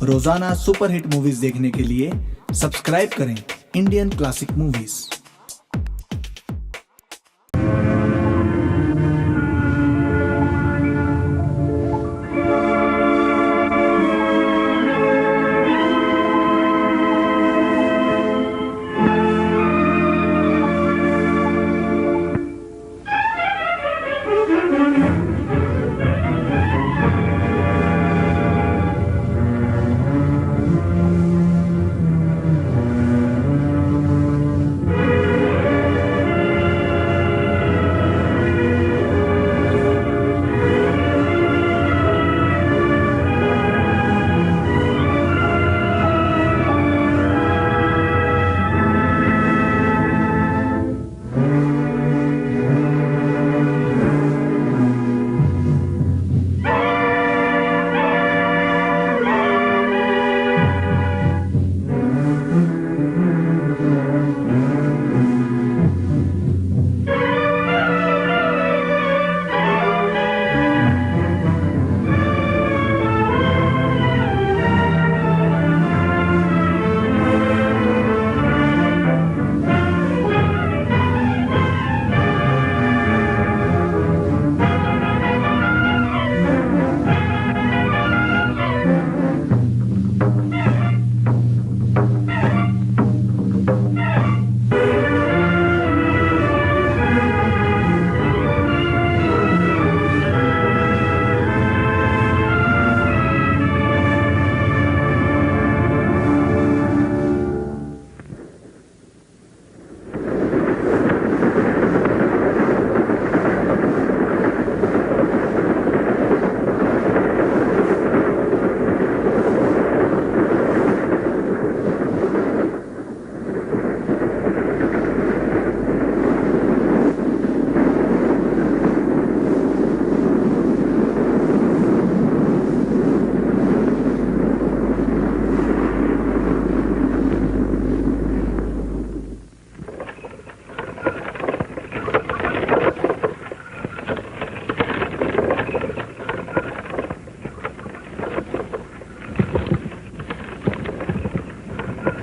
रोजाना superhit movies देखने के लिए सब्सक्राइब करें इंडियन क्लासिक मूवीज।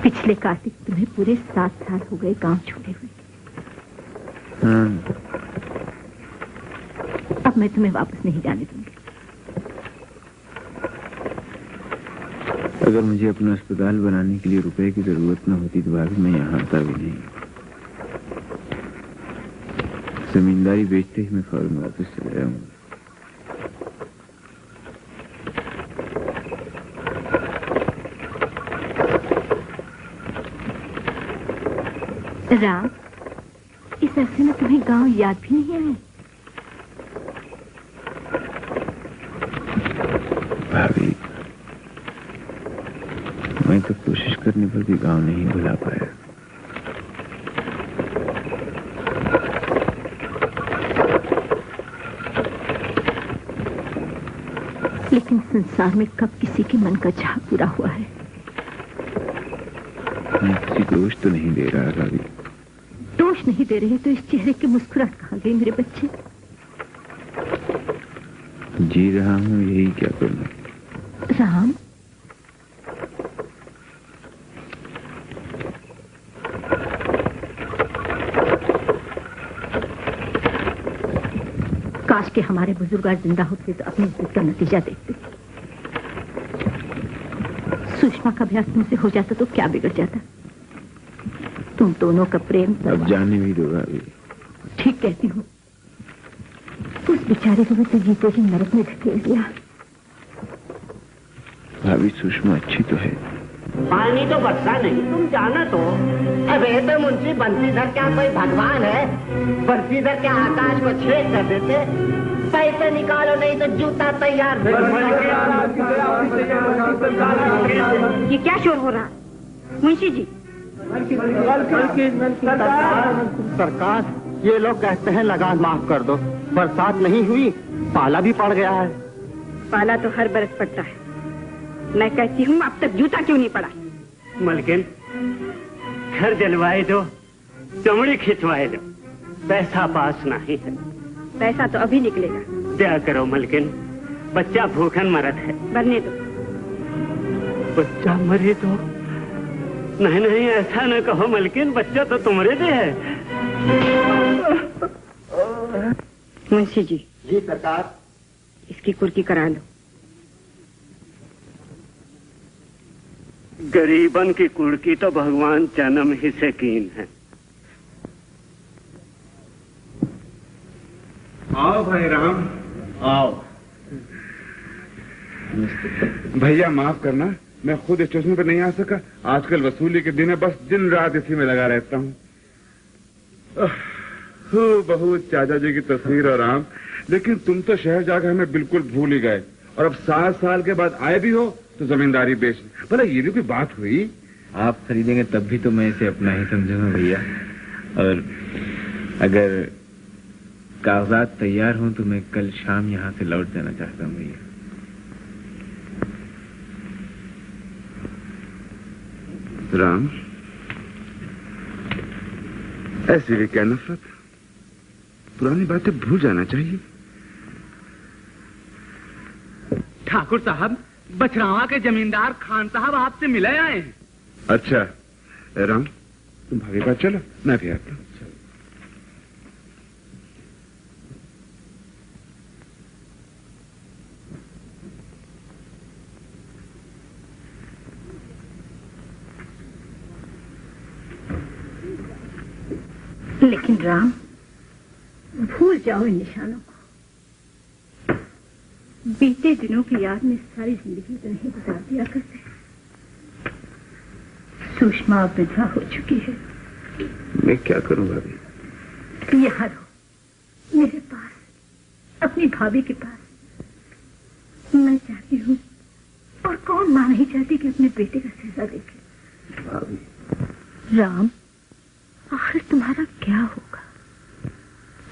पिछले कार्तिक तुम्हें पूरे 7 साल हो गए गांव छोड़े हुए। अब मैं तुम्हें वापस नहीं जाने दूंगी। अगर मुझे अपना अस्पताल बनाने के लिए रुपए की जरूरत न होती तो भाभी मैं यहाँ आता भी नहीं। जमींदारी बेचते ही मैं फौरन वापस चले जाऊंगा। राम, इस अरसे में तुम्हें गांव याद भी नहीं आया? भाभी, मैं तो कोशिश करने पर भी गांव नहीं भुला पाया। लेकिन संसार में कब किसी के मन का चाह पूरा हुआ है? मैं किसी को दोष तो नहीं दे रहा भाभी। दोष नहीं दे रहे तो इस चेहरे की मुस्कुराहट कहाँ गई मेरे बच्चे? जी रहा हूँ, यही क्या करूँ। राम, काश के हमारे बुजुर्ग आज जिंदा होते तो अपनी इज्जत का नतीजा देखते। सुषमा का ब्याह तुमसे हो जाता तो क्या बिगड़ जाता? तुम दोनों का प्रेम अब जाने भी दो भाभी। ठीक कहती हूँ। उस बेचारे को तो जीते ही नरक में धकेल दिया। भाभी, सुषमा अच्छी तो है। पानी तो बरसा नहीं, तुम जाना तो। अबे तो मुंशी बंसीधर क्या कोई भगवान है? बंसीधर क्या आकाश को छेद कर देते? पैसे निकालो नहीं तो जूता तैयार। ये क्या शोर हो रहा? मुंशी जी, सरकार, ये लोग कहते हैं लगान माफ कर दो। बरसात नहीं हुई, पाला भी पड़ गया है। पाला तो हर बरस पड़ता है। मैं कहती हूँ अब तक जूता क्यों नहीं पड़ा? मलकिन, घर जलवाए दो, चमड़ी खिंचवाए दो, पैसा पास नहीं है। पैसा तो अभी निकलेगा। क्या करो मलकिन, बच्चा भूखन मरत है। बनने दो। बच्चा मरे तो? नहीं नहीं, ऐसा न कहो मलकिन, बच्चा तो तुम्हारे दे है। मुंशी जी। जी सरकार। इसकी कुर्की करा लो। गरीबन की कुड़की तो भगवान जन्म ही से कीन है। आओ भाई राम, आओ। भैया माफ करना, मैं खुद स्टेशन पर नहीं आ सका। आजकल वसूली के दिन है, बस दिन रात इसी में लगा रहता हूँ। बहुत चाचा जी की तस्वीर और आम, लेकिन तुम तो शहर जाकर हमें बिल्कुल भूल ही गए, और अब 7 साल के बाद आए भी हो तो जमींदारी बेच। भला ये भी कोई बात हुई? आप खरीदेंगे तब भी तो मैं इसे अपना ही समझूंगा भैया, और अगर कागजात तैयार हों तो मैं कल शाम यहाँ से लौट जाना चाहता हूँ भैया। राम, ऐसी भी क्या नफरत? पुरानी बातें भूल जाना चाहिए। ठाकुर साहब, बछरावा के जमींदार खान साहब आपसे मिले आए हैं। अच्छा राम, तुम भाभी पास चलो, मैं भी आता हूँ। लेकिन राम, भूल जाओ इन निशानों को। बीते दिनों की याद में सारी जिंदगी तो नहीं गुजार दिया करते। सुषमा अब विधवा हो चुकी है। मैं क्या करूं भाभी? यहाँ रहो, मेरे पास, अपनी भाभी के पास। मैं चाहती हूँ, और कौन मां नहीं चाहती कि अपने बेटे का सजा देखे। भाभी। राम, आखिर तुम्हारा क्या होगा?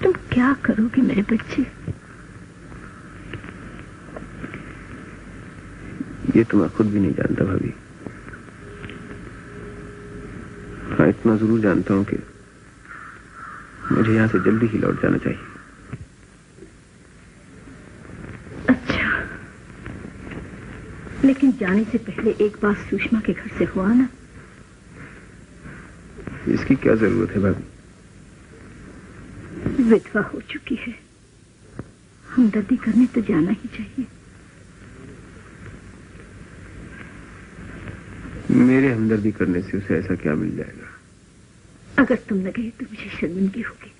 तुम क्या करोगे मेरे बच्चे? ये तो मैं खुद भी नहीं जानता भाभी। हाँ, इतना जरूर जानता हूँ कि मुझे यहाँ से जल्दी ही लौट जाना चाहिए। अच्छा, लेकिन जाने से पहले एक बार सुषमा के घर से हुआ ना। इसकी क्या जरूरत है भाभी? विधवा हो चुकी है, हमदर्दी करने तो जाना ही चाहिए। मेरे हमदर्दी करने से उसे ऐसा क्या मिल जाएगा? अगर तुम न गए तो मुझे शर्मिंदगी होगी।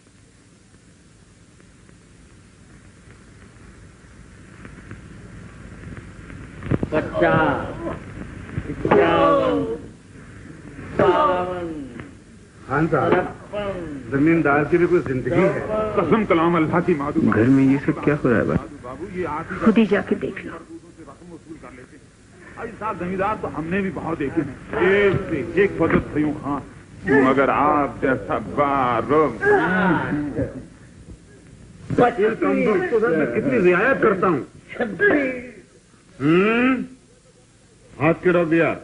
खान साहब, जमींदार की भी कोई जिंदगी है। कसम कलाम अल्लाह की मादू। घर में ये सब क्या हो रहा है बाबू? खुद ही जाके देख लो। साहब जमींदार तो हमने भी बहुत देखे हैं, एक से एक फजत थयूं खां, मगर आप जैसा कितनी रियायत करता हूँ। हाथ के रोक दिया।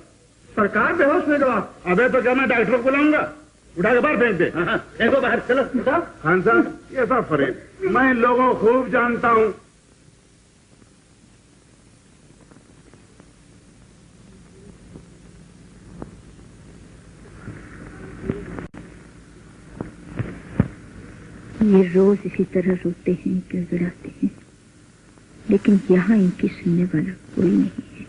सरकार बेहोश में गवा। अबे तो क्या मैं डॉक्टर को बुलाऊंगा? उठा के बाहर फेंक दे। देखो बाहर, चलो उठाओ। खान साहब, ये सब फरेब, मैं इन लोगों को खूब जानता हूँ। ये रोज इसी तरह रोते हैं, गिड़गिड़ाते हैं, लेकिन यहाँ इनकी सुनने वाला कोई नहीं है।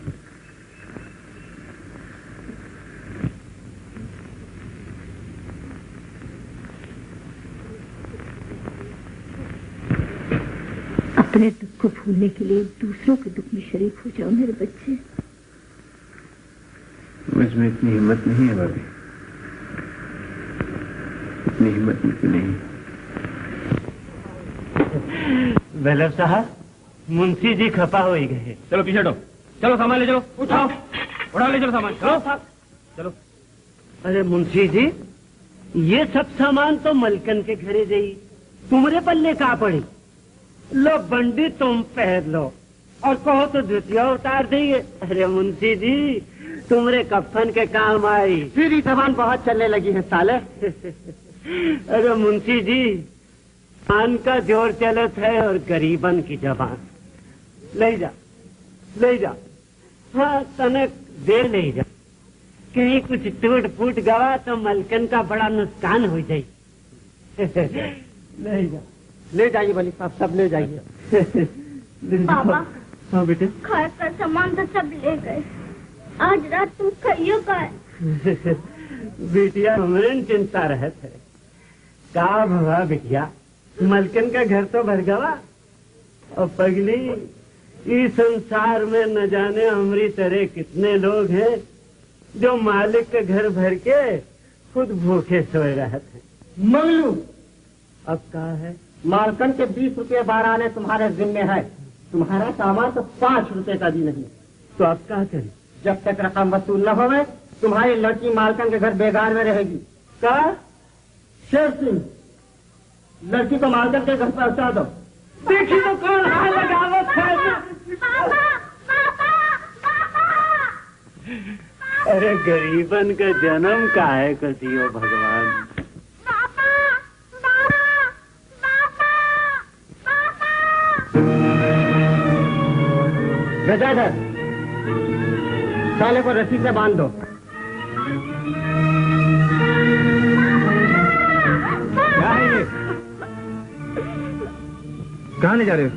अपने दुख को भूलने के लिए दूसरों के दुख में शरीक हो जाओ मेरे बच्चे। मुझ में इतनी हिम्मत नहीं है भाभी, इतनी हिम्मत मुझे नहीं। बेलर साहब, मुंशी जी खपा हो ही गए। चलो पीछे हटो, चलो सामान ले चलो, उठाओ, उठा ले चलो सामान, चलो चलो। अरे मुंशी जी, ये सब सामान तो मलकन के घरे गई, तुम्हारे पल्ले कहाँ पड़ी? लो बंडी तुम पहन लो, और कहो तो जुतिया उतार देंगे। अरे मुंशी जी, तुम्हारे कफन के काम आई। फिर ही सामान बहुत चलने लगी है साले। अरे मुंशी जी, पान का जोर चलत है और गरीबन की जबान। ले जा, ले जा। हाँ, तनक देर नहीं जा, कहीं कुछ टूट फूट गवा तो मलकन का बड़ा नुकसान हो जाए। नहीं जा, ले जाइए वली साहब, सब ले जाइए। पापा, हाँ बेटे, घर का सामान तो सब ले गए, आज रात तुम खाइयो का? बिटिया हमरे चिंता रहत है का भवा बिटिया, मलकन का घर तो भर गवा और पगली इस संसार में न जाने हमारी तरह कितने लोग हैं जो मालिक के घर भर के खुद भूखे सोए रहते हैं। मंगलू, अब कहा है मालकन के 20 रुपये 12 आने तुम्हारे जिम्मे है, तुम्हारा सामान तो 5 रुपए का भी नहीं। तो अब क्या करें? जब तक रकम वसूल न होवे तुम्हारी लड़की मालकन के घर बेगार में रहेगी। का शेर सिंह, लड़की को मालकन के घर पहुंचा दो। देखी तो कौन हाल लगावत है। अरे गरीबन का जन्म काहे कर दियो भगवान। गजाधर, साले को रस्सी से बांध दो। क्या है ये? कहाँ ले जा रहे हो?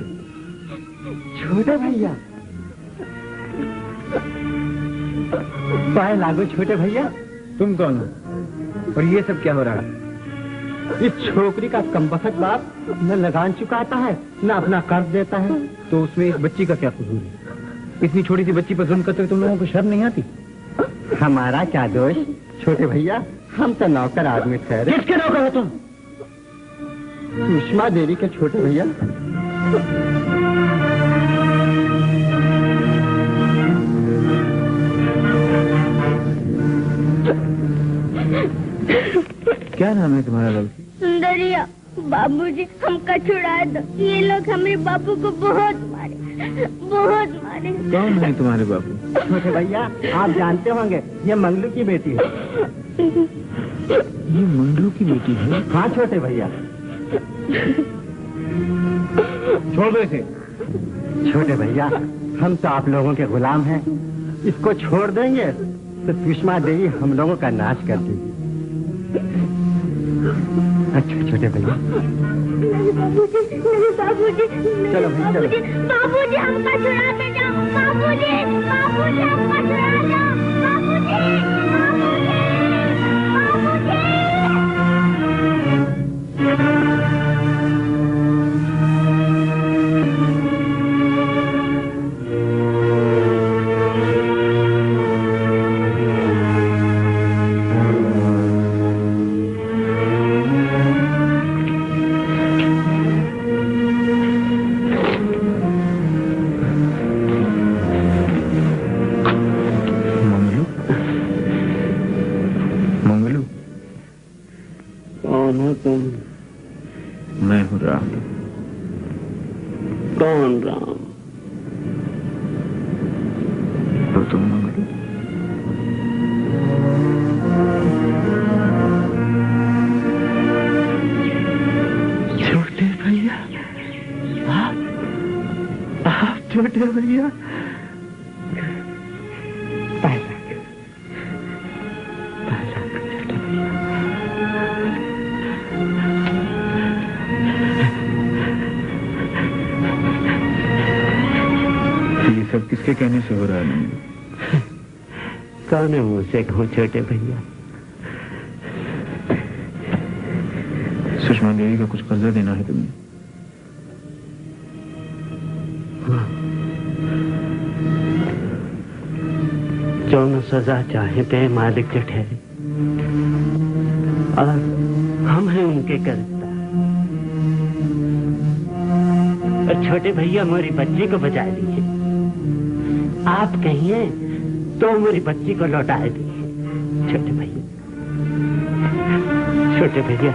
छोटे भैया, पाए लागो छोटे भैया। तुम कौन हो और ये सब क्या हो रहा है? इस छोकरी का कमबख्त बाप न लगान चुकाता है न अपना कर्ज देता है। तो उसमें इस बच्ची का क्या कसूर है? इतनी छोटी सी बच्ची पर जुल्म करते हुए तुम लोगों को शर्म नहीं आती? हमारा क्या दोष छोटे भैया, हम तो नौकर आदमी ठहरे। किसके नौकर हो तुम? सुषमा देवी के छोटे भैया। क्या नाम है तुम्हारा लड़की? सुंदरिया। बाबूजी, हमका छुड़ा दो, ये लोग हमारे बापू को बहुत मारे, बहुत मारे। कौन है तुम्हारे बापू? छोटे भैया, आप जानते होंगे ये मंगलू की बेटी है। ये मंगलू की बेटी है? हाँ छोटे भैया। छोड़ दो इसे। छोटे भैया, हम तो आप लोगों के गुलाम हैं, इसको छोड़ देंगे तो सुषमा देवी हम लोगों का नाश कर देगी। अच्छा छोटे भैया। नहीं बाबूजी, नहीं बाबूजी, चलो भाई, चलो। बाबूजी हमका छुड़ा के जाओ, बाबूजी, बाबूजी हमका छुड़ा जाओ, बाबूजी, बाबूजी, बाबूजी। मैं हूँ राम। कौन राम? तो तुम मंगलू। छोटे भैया, आप छोटे भैया। सब किसके कहने से हो रहा है? कौन है मुझसे कहूँ छोटे भैया? सुषमा देवी का कुछ कर्जा देना है तुम्हें। जो न सजा चाहे पे मालिक के ठहरे, और हम हैं उनके कर्जदार। और छोटे भैया मेरी बच्ची को बचा दीजिए। आप कहिए तो मेरी बच्ची को लौटा दीजिए छोटे भैया। छोटे भैया,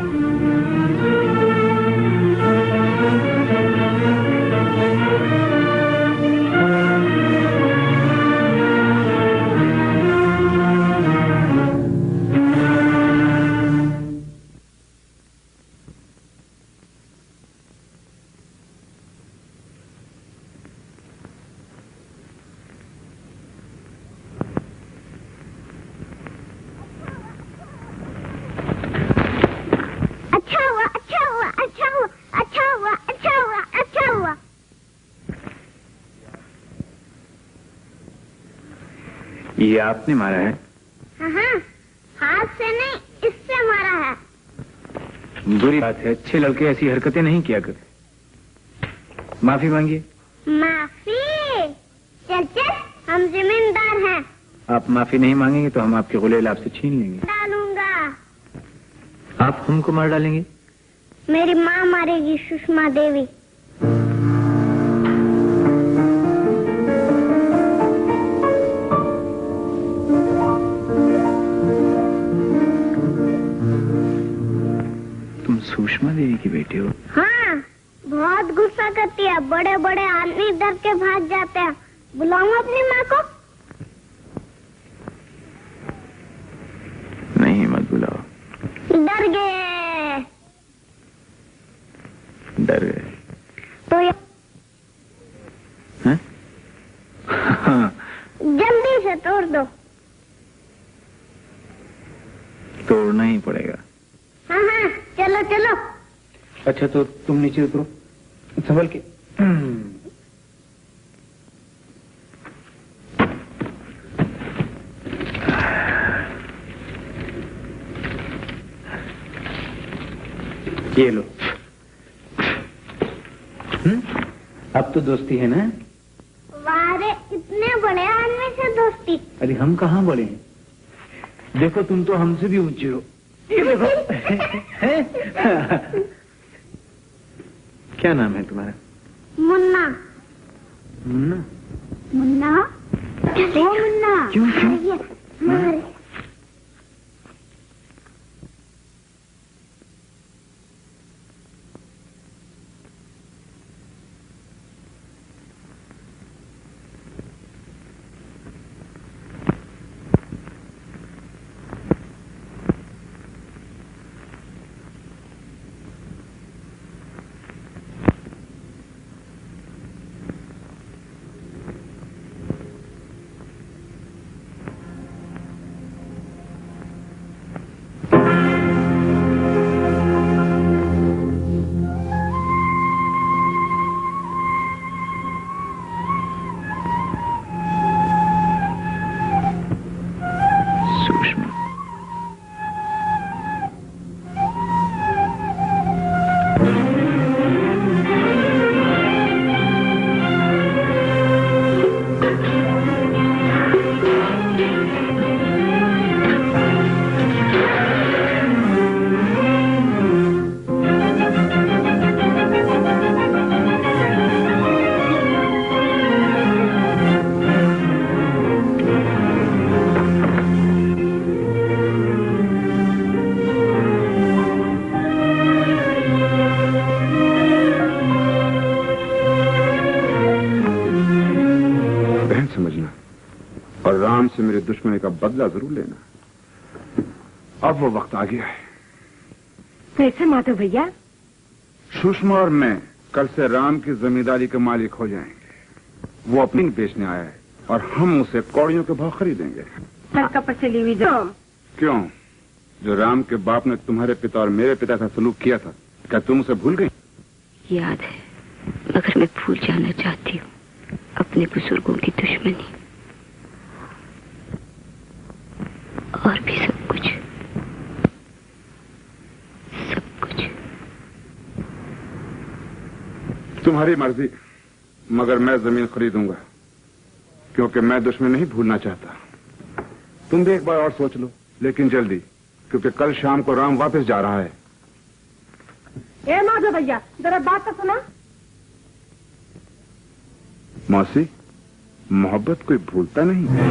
ये आपने मारा है? हाँ, हाथ से नहीं, इससे मारा है। बुरी बात है, अच्छे लड़के ऐसी हरकतें नहीं किया करते। माफी मांगिए। माफी? चल चल, हम जिम्मेदार हैं। आप माफी नहीं मांगेंगे तो हम आपके गुलेल आपसे छीन लेंगे। डालूंगा। आप हमको मार डालेंगे? मेरी माँ मारेगी, सुषमा देवी। तुम सुषमा देवी की बेटी हो? हाँ, बहुत गुस्सा करती है। बड़े बड़े आदमी डर के भाग जाते हैं। बुलाऊं अपनी माँ को? नहीं, मत बुलाओ। डर गए। डर गए तो ये हैं? हाँ। जल्दी से तोड़ दो। तोड़ना ही पड़ेगा। हाँ हाँ, चलो चलो। अच्छा तो तुम नीचे उतरो, संभल के। ये लो। अब तो दोस्ती है ना? वारे, इतने बड़े आदमी से दोस्ती? अरे हम कहाँ बड़े हैं, देखो तुम तो हमसे भी ऊंचे हो। ये देखो। क्या नाम है तुम्हारा? मुन्ना। मुन्ना? मुन्ना? ओ मुन्ना। क्यों क्यों? मारे। और राम से मेरे दुश्मनी का बदला जरूर लेना। अब वो वक्त आ गया है। कैसे माधव भैया? सुषमा और मैं कल से राम की जमींदारी के मालिक हो जाएंगे। वो अपनी बेचने आया है और हम उसे कौड़ियों के भाव खरीदेंगे। चली हुई क्यों? जो राम के बाप ने तुम्हारे पिता और मेरे पिता का सलूक किया था, क्या तुम उसे भूल गई? याद है, मगर मैं भूल जाना चाहती हूँ अपने बुजुर्गों की दुश्मनी और भी सब कुछ। तुम्हारी मर्जी, मगर मैं जमीन खरीदूंगा, क्योंकि मैं दुश्मन नहीं भूलना चाहता। तुम भी एक बार और सोच लो, लेकिन जल्दी, क्योंकि कल शाम को राम वापस जा रहा है। ए माधव भैया, जरा बात तो सुना। मौसी, मोहब्बत कोई भूलता नहीं है।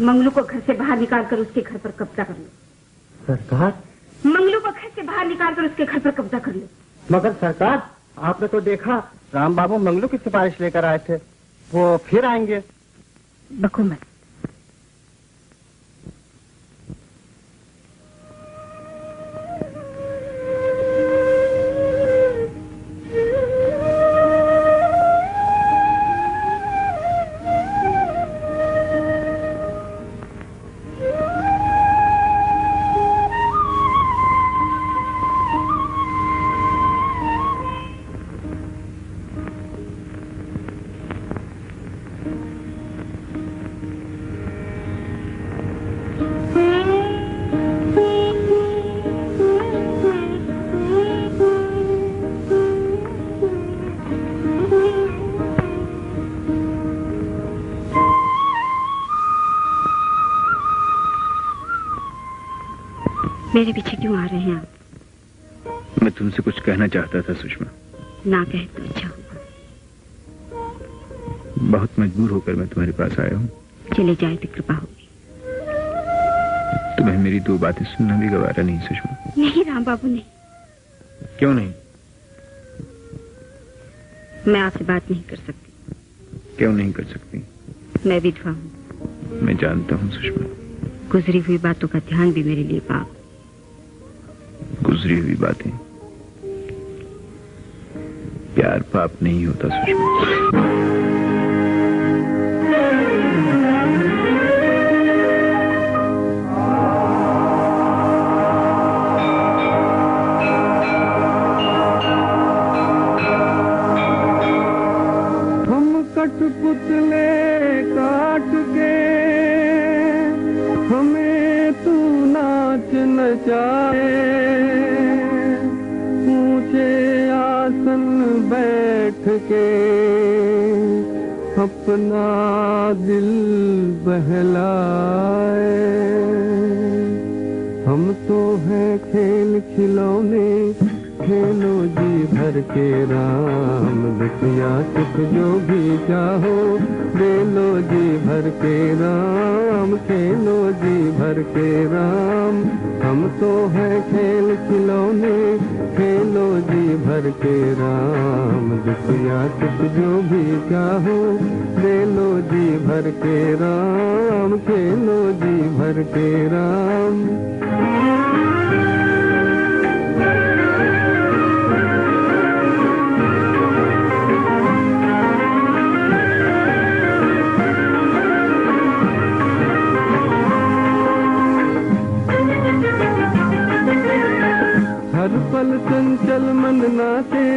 मंगलू को घर से बाहर निकाल कर उसके घर पर कब्जा कर लो। सरकार? मंगलू को घर से बाहर निकाल कर उसके घर पर कब्जा कर लो। मगर सरकार, आपने तो देखा राम बाबू मंगलू की सिफारिश लेकर आए थे, वो फिर आएंगे। बको मत। मेरे पीछे क्यों आ रहे हैं आप? मैं तुमसे कुछ कहना चाहता था सुषमा। ना कहे तो अच्छा होगा। बहुत मजबूर होकर मैं तुम्हारे पास आया हूँ। चले जाए तो कृपा होगी। तुम्हें मेरी दो बातें सुनना भी गवारा नहीं सुषमा। नहीं राम बाबू नहीं। क्यों नहीं? मैं आपसे बात नहीं कर सकती। क्यों नहीं कर सकती? मैं विधवा हूँ। मैं जानता हूँ सुषमा। गुजरी हुई बातों का ध्यान भी मेरे लिए पाप। गुजरी हुई बातें। प्यार पाप नहीं होता सुषमा। कठपुतले काट के हमें तू नाच नचाए, ऊंचे आसन बैठ के अपना दिल बहलाए। हम तो हैं खेल खिलौने, खेलो जी भर के राम, दुख या सुख जो भी चाहो दे लो जी भर के राम, खेलो जी भर के राम। हम तो हैं खेल खिलौने, खेलो जी भर के राम, दुख या सुख जो भी चाहो दे लो जी भर के राम, खेलो जी भर के राम। हर पल चंचल मन नाचे,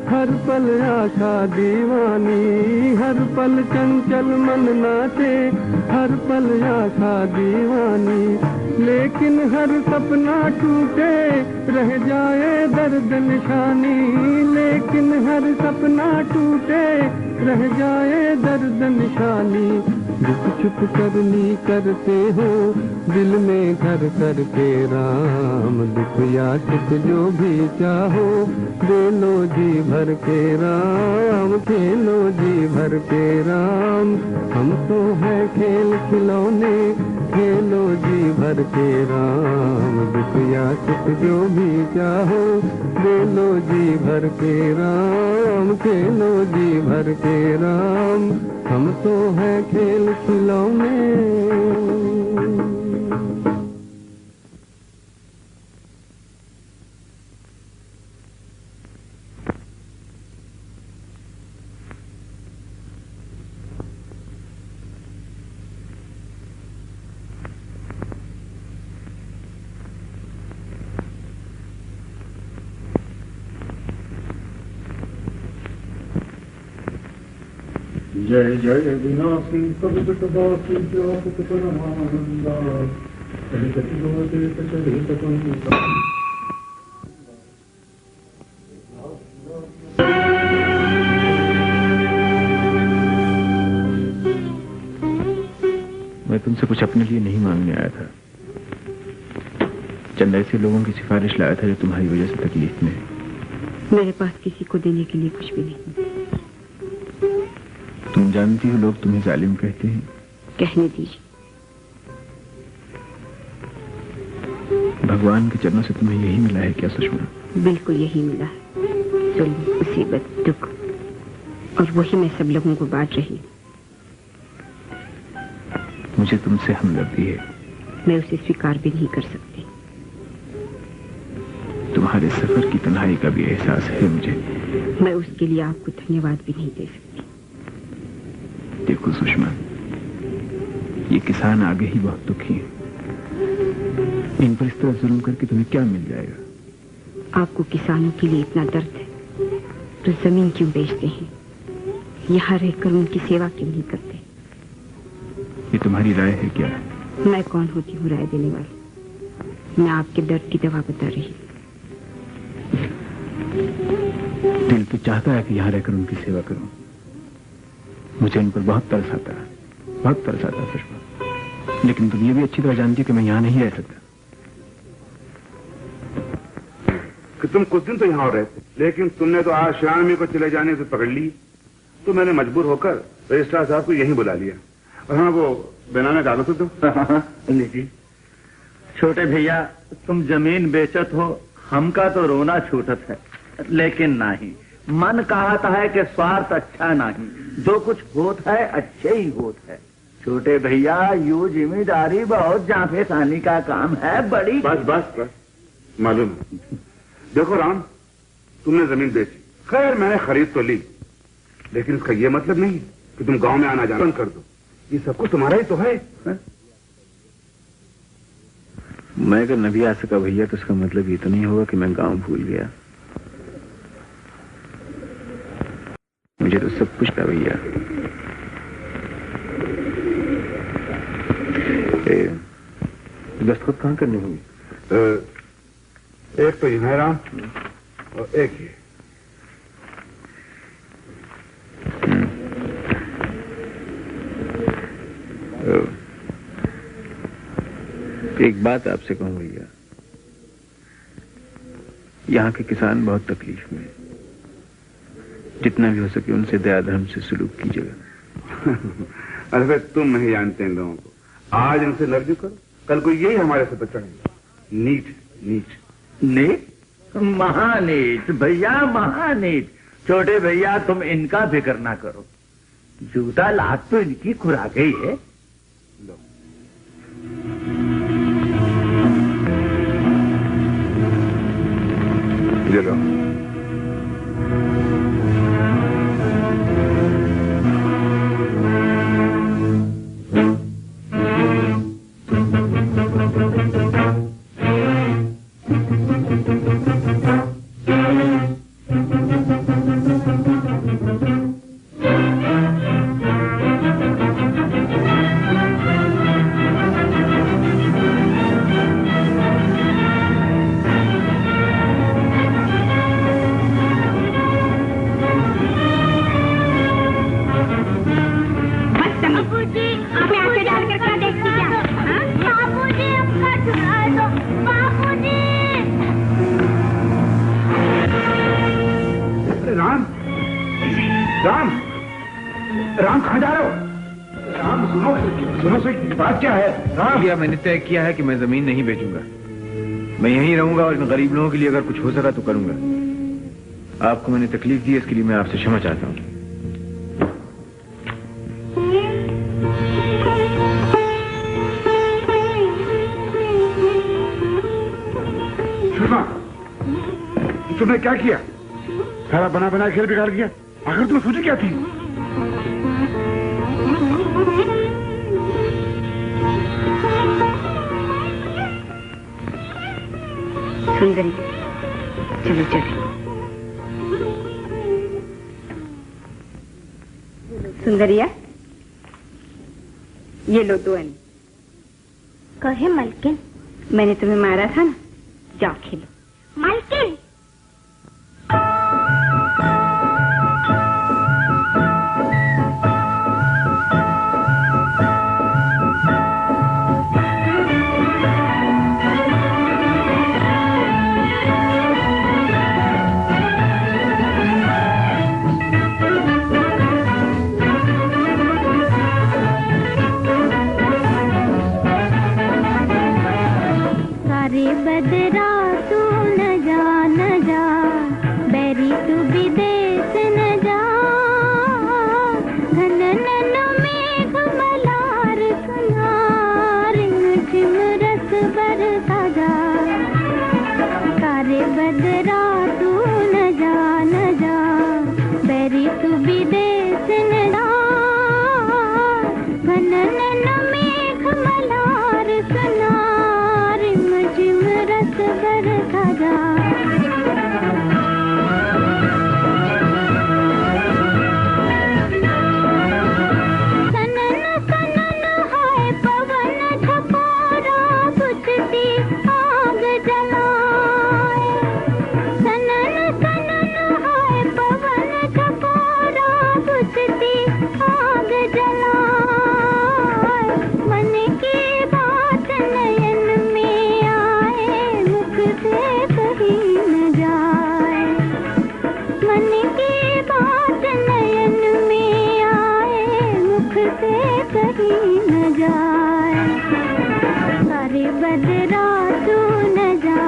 हर पल आशा दीवानी, हर पल चंचल मन नाचे, हर पल आशा दीवानी। लेकिन हर सपना टूटे रह जाए दर्द निशानी, लेकिन हर सपना टूटे रह जाए दर्द निशानी। दुख छुप करनी करते हो दिल में घर करके राम, दुख या सुख जो भी चाहो दे लो जी भर के राम, खेलो जी भर के राम। हम तो है खेल खिलौने, खेलो जी भर के राम, दुख या सुख जो भी चाहो दे लो जी भर के राम, खेलो जी भर के राम। हम तो है खेल खिलौने। जय जय विनाशी कवितवासी व्यापक परमानंदा, चरित मैं तुमसे कुछ अपने लिए नहीं मांगने आया था। चंद ऐसे लोगों की सिफारिश लाया था जो तुम्हारी वजह से तकलीफ में है। मेरे पास किसी को देने के लिए कुछ भी नहीं। तुम जानती हो लोग तुम्हें जालिम कहते हैं। कहने दीजिए। भगवान के चरणों से तुम्हें यही मिला है क्या सुषमा? बिल्कुल यही मिला है। जुल्म, मुसीबत, दुख, और वही मैं सब लोगों को बांट रही हूँ। मुझे तुमसे हमदर्दी है। मैं उसे स्वीकार भी नहीं कर सकती। तुम्हारे सफर की तन्हाई का भी एहसास है मुझे। मैं उसके लिए आपको धन्यवाद भी नहीं दे सकती। देखो सुषमा, ये किसान आगे ही बहुत दुखी हैं। इन पर इस तरह जुल्म करके तुम्हें क्या मिल जाएगा? आपको किसानों के लिए इतना दर्द है तो जमीन क्यों बेचते हैं? यहाँ रहकर उनकी सेवा क्यों नहीं करते? ये तुम्हारी राय है क्या? मैं कौन होती हूँ राय देने वाली? मैं आपके दर्द की दवा बता रही हूँ। दिल तो चाहता है कि यहाँ रहकर उनकी सेवा करूं। मुझे उन पर बहुत तरस आता है, बहुत तरस आता है सुषमा। लेकिन तुम ये भी अच्छी तरह जानती हो कि मैं यहाँ नहीं रह सकता। कि तुम कुछ दिन तो यहाँ रहे थे, लेकिन तुमने तो आज श्यामी को चले जाने से पकड़ ली, तो मैंने मजबूर होकर रजिस्ट्रार साहब को यहीं बुला लिया। और हाँ, वो बेनामे कागज तो लीजिए। छोटे भैया, तुम जमीन बेचत हो, हमका तो रोना छूटत है, लेकिन नहीं, मन कहता है कि स्वार्थ अच्छा नहीं, जो कुछ होता है अच्छे ही होता है। छोटे भैया, यू जिम्मेदारी बहुत जाफेसानी का काम है, बड़ी। बस बस बस, मालूम है। देखो राम, तुमने जमीन बेची, खैर मैंने खरीद तो ली, लेकिन इसका यह मतलब नहीं कि तुम गांव में आना जाना बंद कर दो। ये सब कुछ तुम्हारा ही तो है? मैं अगर न भी आ सका भैया, तो उसका मतलब ये तो नहीं होगा कि मैं गांव भूल गया। मुझे तो सब कुछ था भैया। दस्तखत कहाँ करनी होगी? एक तो यहाँ है राम, और एक ये। एक बात आपसे कहूं भैया, यहाँ के किसान बहुत तकलीफ में, जितना भी हो सके उनसे दया धर्म से सलूक कीजिएगा। अरे तुम नहीं जानते इन लोगों को। आज इनसे नर्जी करो, कल को यही हमारे से बचेंगे। नीच नीच नीच, महानीच भैया, महानीच। छोटे भैया, तुम इनका फिक्र ना करो, जूता लात तो इनकी खुराक ही है। ले लो। मैंने तय किया है कि मैं जमीन नहीं बेचूंगा। मैं यहीं रहूंगा और इन गरीब लोगों के लिए अगर कुछ हो सका तो करूंगा। आपको मैंने तकलीफ दी, इसके लिए मैं आपसे क्षमा चाहता हूं। तुमने क्या किया? सारा बना बना खेल बिगाड़ दिया। आखिर तुम सोची क्या थी? सुंदरी, चलो चलो। सुंदरिया, ये लो 2 आने। कहे मलकिन? मैंने तुम्हें मारा था ना, जाओ खेलो। मलकिन, सारे बदन बदरा तू न जा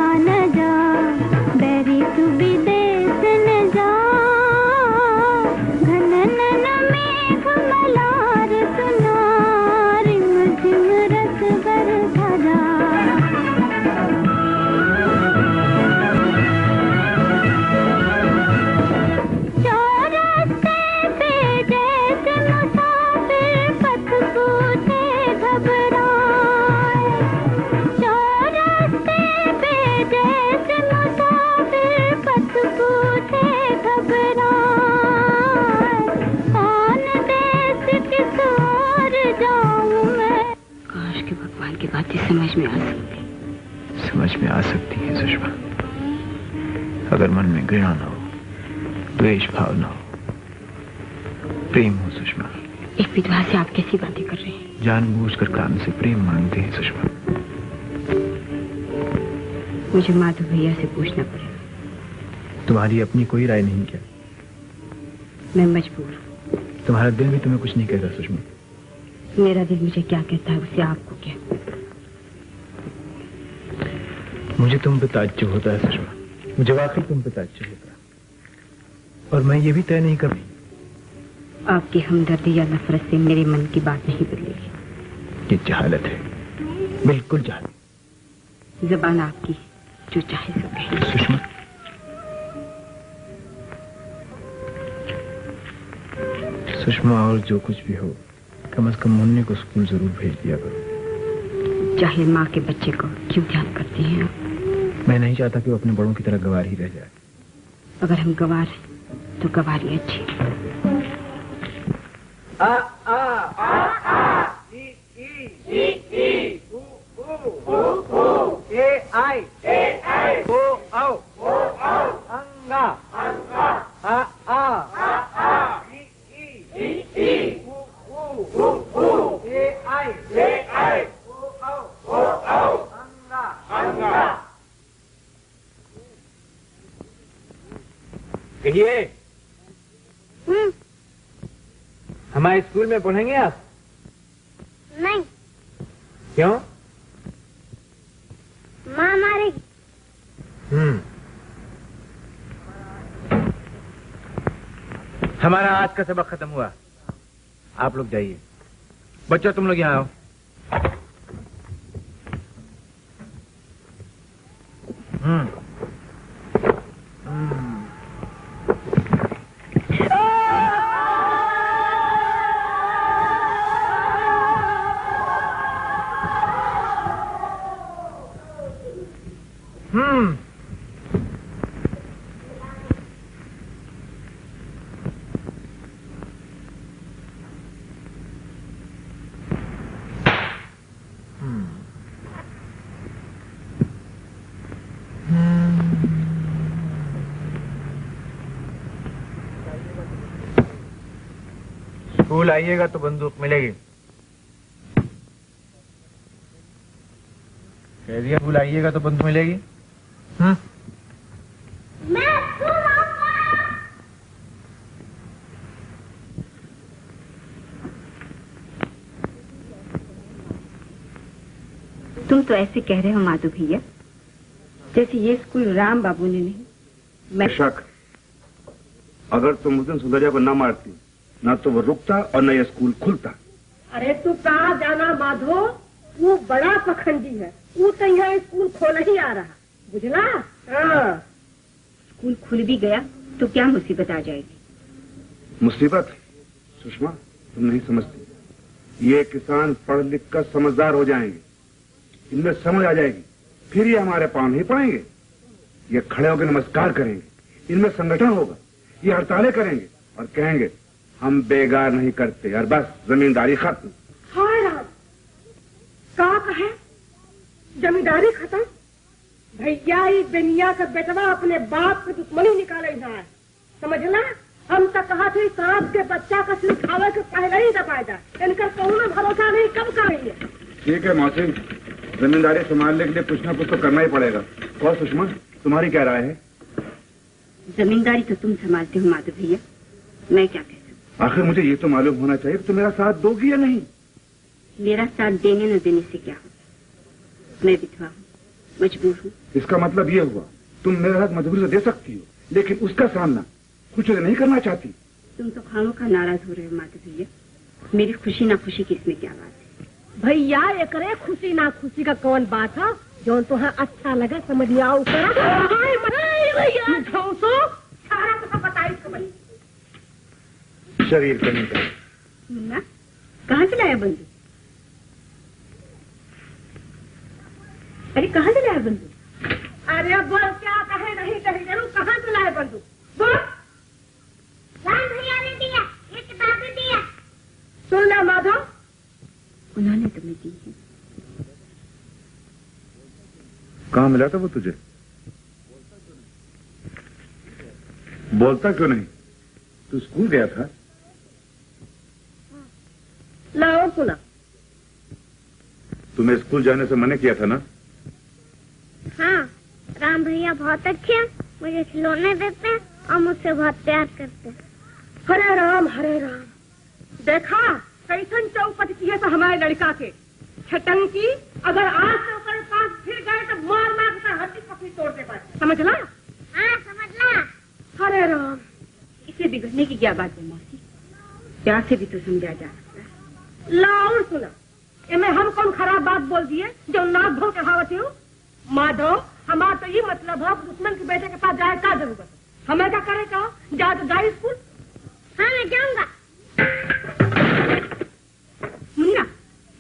बैरी तू विदेश न जा घनन मेघ मलार सुना रिम झिम रस बर भरा चौरस्ते पे जैसे मुसाफिर पथ पूछे घबराए चौरस्ते पे जैसे मुसाफिर पथ पूछे घबराए कौन देश किस ओर जाऊं मैं। काश के भगवान की बातें समझ में आ सकती है सुषमा। अगर मन में घृणा न हो, द्वेष भाव न हो, प्रेम हो सुषमा। एक विधवा से आप कैसी बातें कर रहे हैं? जानबूझकर कान से प्रेम मांगते हैं सुषमा। मुझे माधव भैया से पूछना पड़ेगा। तुम्हारी अपनी कोई राय नहीं क्या? मैं मजबूर हूँ। तुम्हारा दिल भी तुम्हें कुछ नहीं कहता सुषमा। मेरा दिल मुझे क्या कहता है उससे आपको क्या? मुझे तुम पे ताज्जुब होता है सुषमा। मुझे वाकई तुम पे ताज्जुब होता है। और मैं ये भी तय नहीं कर रही। आपकी हमदर्दी या नफरत से मेरे मन की बात नहीं बदलेगी। ये जहालत है, बिल्कुल जहालत। जबान आपकी, जो चाहे सो कहे। सुषमा, सुषमा और जो कुछ भी हो, कम से कम मुन्नी को स्कूल जरूर भेज दिया करो। जाहिर माँ के बच्चे को क्यों ध्यान करती हैं आप? मैं नहीं चाहता कि वो अपने बड़ों की तरह गवार ही रह जाए। अगर हम गवार हैं तो गवारी अच्छी। कहिए, हमारे स्कूल में पढ़ेंगे आप? नहीं। क्यों? माँ मारेगी। हमारा आज का सबक खत्म हुआ। आप लोग जाइए। बच्चों तुम लोग यहाँ आओ। स्कूल आइएगा तो बंदूक मिलेगी। कह दिया, स्कूल आइएगा तो बंदूक मिलेगी। तुम तो ऐसे कह रहे हो माधव भैया जैसे ये स्कूल राम बाबू ने नहीं। मैं शक, अगर तुम उस दिन सुंदरिया को न मारती, ना तो वो रुकता और न ये स्कूल खुलता। अरे तू कहाँ जाना माधो, वो बड़ा पखंडी है। वो तो यहाँ स्कूल खोल ही आ रहा, बुझला? हाँ। स्कूल खुल भी गया तो क्या मुसीबत आ जाएगी? मुसीबत? सुषमा, तुम नहीं समझती। ये किसान पढ़ लिख कर समझदार हो जाएंगे, इनमें समझ आ जाएगी, फिर ये हमारे पांव नहीं पड़ेंगे। ये खड़े होकर नमस्कार करेंगे, इनमें संगठन होगा, ये हड़तालें करेंगे और कहेंगे हम बेगार नहीं करते और बस जमींदारी खत्म। हाय राम, का कहे जमींदारी खत्म? भैया इस दुनिया का बेटवा अपने बाप की दुश्मनी निकाले है, समझना? हम तो कहा थे सांप के बच्चा का सिर खावे के पहले ही दबाएगा। इनका कौन भरोसा नहीं, कब करेंगे? ठीक है मौसी, जमींदारी संभालने के लिए कुछ ना कुछ तो करना ही पड़ेगा। और सुषमा, तुम्हारी क्या राय है? जमींदारी तो तुम संभालते हो माधव भैया, मैं क्या कह सकती? आखिर मुझे ये तो मालूम होना चाहिए कि तुम मेरा साथ दोगी या नहीं। मेरा साथ देने न देने से क्या होता? मैं विधवा हूँ, मजबूर हूँ। इसका मतलब ये हुआ तुम मेरा हाथ मजबूरी से दे सकती हो, लेकिन उसका सामना कुछ नहीं करना चाहती। तुम तो खामों का नाराज हो रहे हो माधव भैया। मेरी खुशी ना खुशी की इसमें क्या बात है? भैया ये करे खुशी ना खुशी का कौन बात है? जो तुम्हें अच्छा लगे समझ में आओ भैया सारा तो सब बताई खबर। शरीर कहीं का मुन्ना कहाँ से लाया बंदूक? अरे कहाँ से लाया बंदूक? अरे बोल क्या कहे नहीं कहे जरूर कहाँ से लाए बंदूक? बोल। राम भैया ने दिया, ये किताबें दिया। सुन ले माधव, उन्होंने तुम्हें दी है। कहाँ मिला था वो तुझे? बोलता क्यों नहीं? तू स्कूल गया था? लाओ सुना। तुम्हें स्कूल जाने से मना किया था ना? हाँ, राम भैया बहुत अच्छे हैं, मुझे खिलौने देते हैं और मुझसे बहुत प्यार करते हैं। हरे राम हरे राम। देखा कैसन चौपट की है तो हमारे लड़का के छटंकी। अगर आज से उसके पास फिर गए तो मार मार कर हड्डी पकड़ी तोड़ दे पाए। समझला? हाँ समझला। हरे राम। इसे बिगड़ने की क्या बात है मौसी? प्यार से भी तो समझा जा सकता है। लाओ सुना, इनमें हम कौन खराब बात बोल दिए जो नाक धो चढ़ावती हूँ? माधव हमारा तो ये मतलब है दुश्मन के बेटे के पास जाए क्या जरूरत? हमें क्या करेगा? जा तो जाए स्कूल। हाँ मैं जाऊंगा। मुन्ना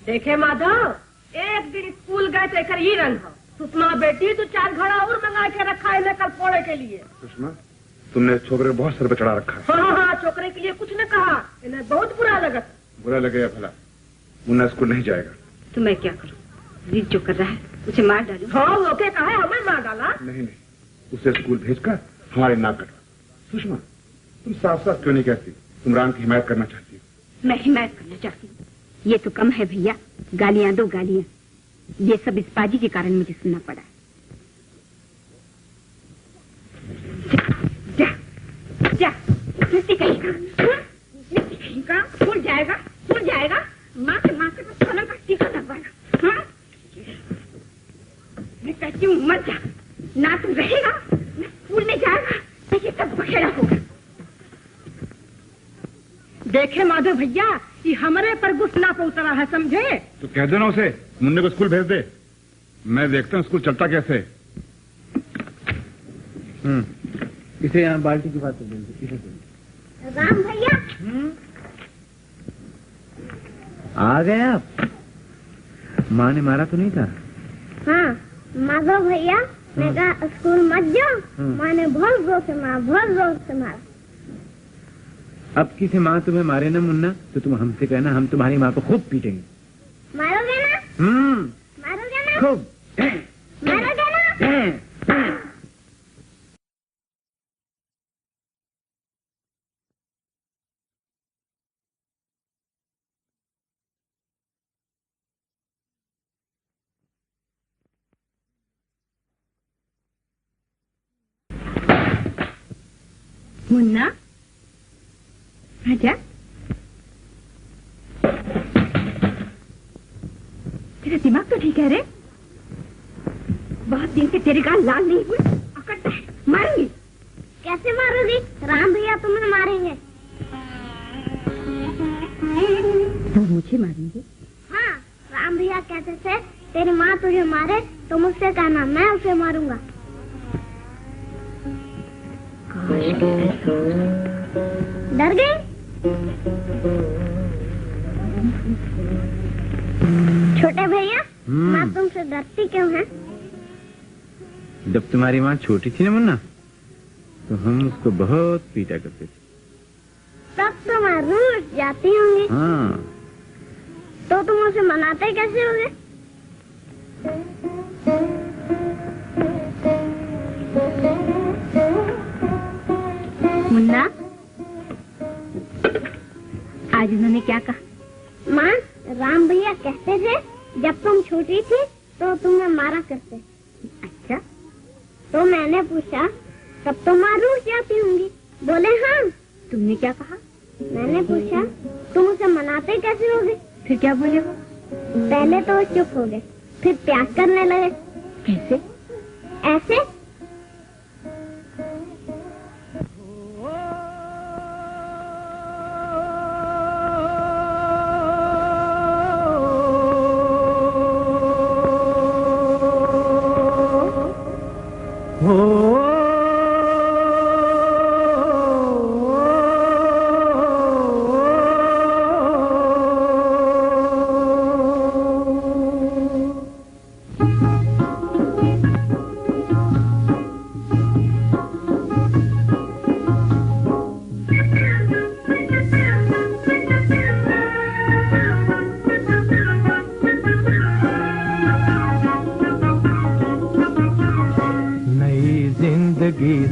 देखे माधव, एक दिन स्कूल गए तो एक ही रंग हो। सुषमा बेटी तो 4 घड़ा और मंगा के रखा है कल फोड़े के लिए। सुषमा तुमने छोकरे को बहुत सर पे चढ़ा रखा है। हाँ छोकरे के लिए कुछ न कहा, इन्हें बहुत बुरा लगा। बुरा लगेगा भला? मुन्ना स्कूल नहीं जाएगा। तो मैं क्या करूँ? जिद जो कर रहा है उसे मार डालूं? हाँ लोके कहा है हमें मार डाला। नहीं उसे स्कूल भेजकर हमारी नाक कटवा। सुषमा तुम साफ साफ क्यों नहीं कहती तुम राम की हिमायत करना चाहती हो? मैं हिमायत करना चाहती हूँ। ये तो कम है भैया, गालियां दो गालियां। ये सब इस पाजी के कारण मुझे सुनना पड़ा। जा जा कहीं का भूल जाएगा माँ के माथे पर सोना का टीका लगवाना। हाँ मैं कहती हूँ मत जा, ना तू रहेगा ना स्कूल में जाएगा, तो ये सब बखेड़ा होगा। देखे माधव भैया कि हमारे पर गुस्सा पे उतरा है, समझे? तो कह दो ना उसे मुन्ने को स्कूल भेज दे। मैं देखता हूँ स्कूल चलता कैसे। इसे यहाँ बाल्टी की बात बोल। राम भैया आ गए आप? माँ ने मारा तो नहीं था? हाँ माधव भैया मैं कहा स्कूल मत जाओ। माँ ने बहुत जोर से मारा। अब किसी माँ तुम्हें मारे ना मुन्ना तो तुम हमसे कहना, हम तुम्हारी माँ को खूब पीटेंगे। मारोगे ना? मारोगे ना? खूब मारोगे ना? मुन्ना आजा। तेरा दिमाग तो ठीक है रे? बहुत दिन से तेरे गाल लाल नहीं हुए। अकड़ता है, मारूंगी। कैसे मारोगी? राम भैया तुम्हें मारेंगे। वो मुझे मारेंगे? हाँ राम भैया कहते थे तेरी माँ तुझे मारे तो मुझसे कहना, मैं उसे मारूंगा। डर गई? छोटे भैया माँ तुमसे डरती क्यों है? जब तुम्हारी माँ छोटी थी ना मुन्ना तो हम उसको बहुत पीटा करते थे। तब तो मैं रूठ जाती होंगी। हाँ तो तुम उसे मनाते कैसे होगे? मुन्ना आज उन्होंने क्या कहा? माँ राम भैया कहते थे जब तुम छोटी थी तो तुम्हें मारा करते। अच्छा तो मैंने पूछा तब तो माँ रूठ जाती होंगी। बोले हाँ। तुमने क्या कहा? मैंने पूछा तुम उसे मनाते कैसे होगे? फिर क्या बोले वो? पहले तो चुप हो गए, फिर प्यार करने लगे। कैसे? ऐसे।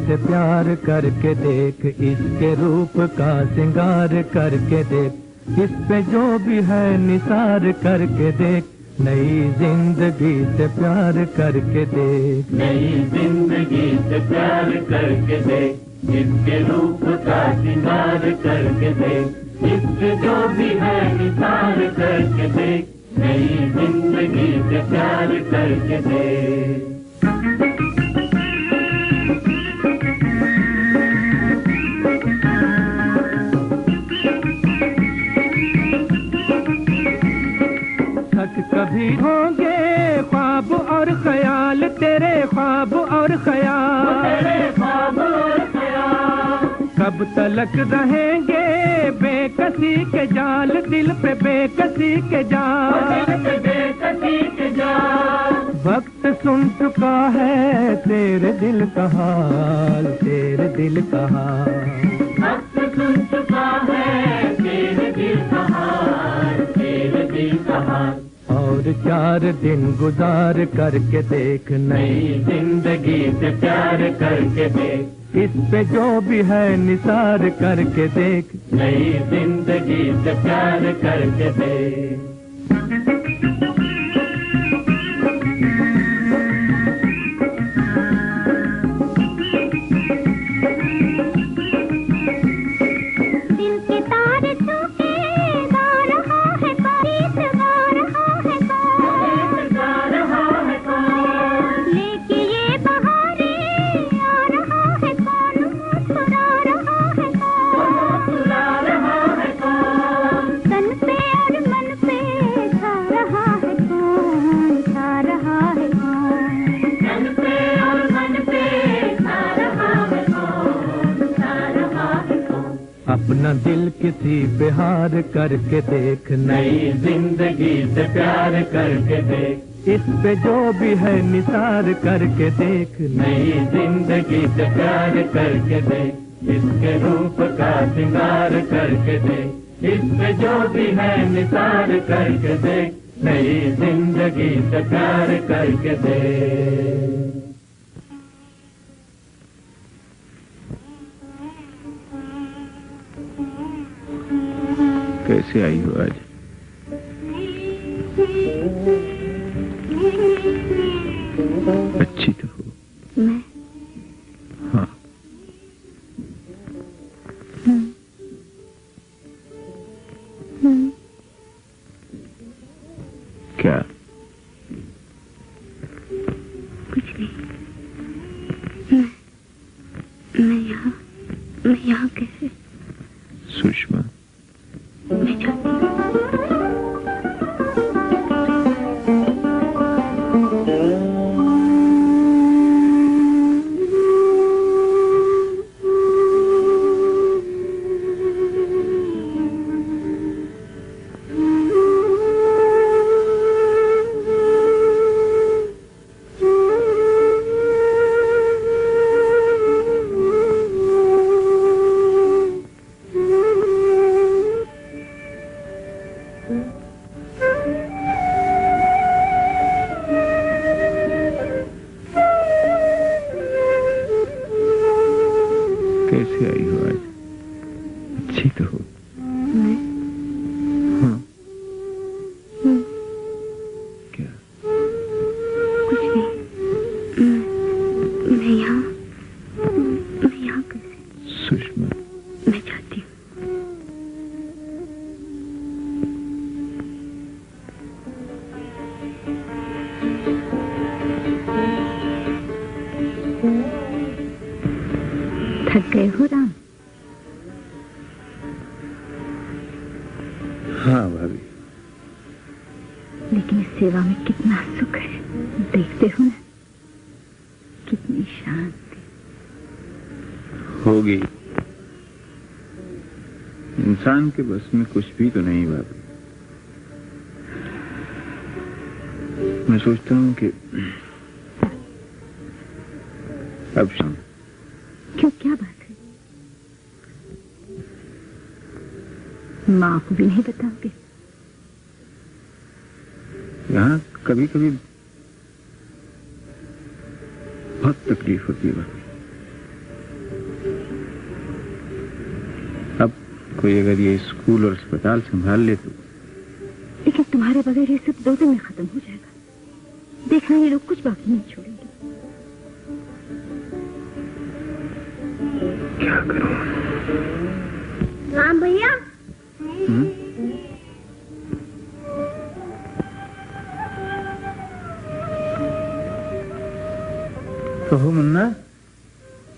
से प्यार करके देख, इसके रूप का श्रृंगार करके देख, इस पे जो भी है निसार करके देख। नई जिंदगी से प्यार करके देख, नई जिंदगी से प्यार करके देख, इसके रूप का श्रृंगार करके देख, इस पे जो भी है निसार करके देख। नई जिंदगी से प्यार करके देख। कभी होंगे ख्वाब और ख्याल, तेरे ख्वाब और ख्याल, कब तलक रहेंगे बेकसी के जाल, दिल पे बेकसी के जाल। वक्त सुन चुका है तेरे दिल का हाल, तेरे दिल का हाल। वक्त सुन चुका है तेरे दिल का हाल, तेरे दिल का हाल। और 4 दिन गुजार करके देख, नई जिंदगी से प्यार करके देख, इस पे जो भी है निसार करके देख। नई जिंदगी से प्यार करके देख। अपना दिल किसी पे हार करके देख, नई जिंदगी से प्यार करके देख, इस पे जो भी है निसार करके देख। नई जिंदगी से प्यार करके देख, इसके रूप का श्रृंगार करके देख, इस पे जो भी है निसार करके देख। नई जिंदगी से प्यार करके देख। कैसे आई हो आज? अच्छी तो हो। मैं? हाँ। क्या? कुछ नहीं। मैं यहाँ कैसे? सुषमा, मैं चाहती हूँ। कैसे आई हो आज? अच्छी तो हो। हाँ। क्या? कुछ नहीं। मैं यहाँ कैसे? सुषमा, मैं चाहती हूँ। थक गए हो राम? हाँ भाभी। लेकिन इस सेवा में कितना सुख है, देखते हो ना, कितनी शांति। होगी, इंसान के बस में कुछ भी तो नहीं भाभी। मैं सोचता हूँ कि अब शाम। क्यों, क्या बात है? माँ को भी नहीं बताओगे? यहाँ कभी कभी बहुत तकलीफ होती है भाभी। अब कोई अगर ये स्कूल और अस्पताल संभाल ले तो। लेकिन तुम्हारे बगैर ये सब 2 दिन में खत्म हो जाएगा। देखना, ये लोग कुछ बाकी नहीं छोड़ेंगे। क्या करूं? राम भैया, कहो मुन्ना।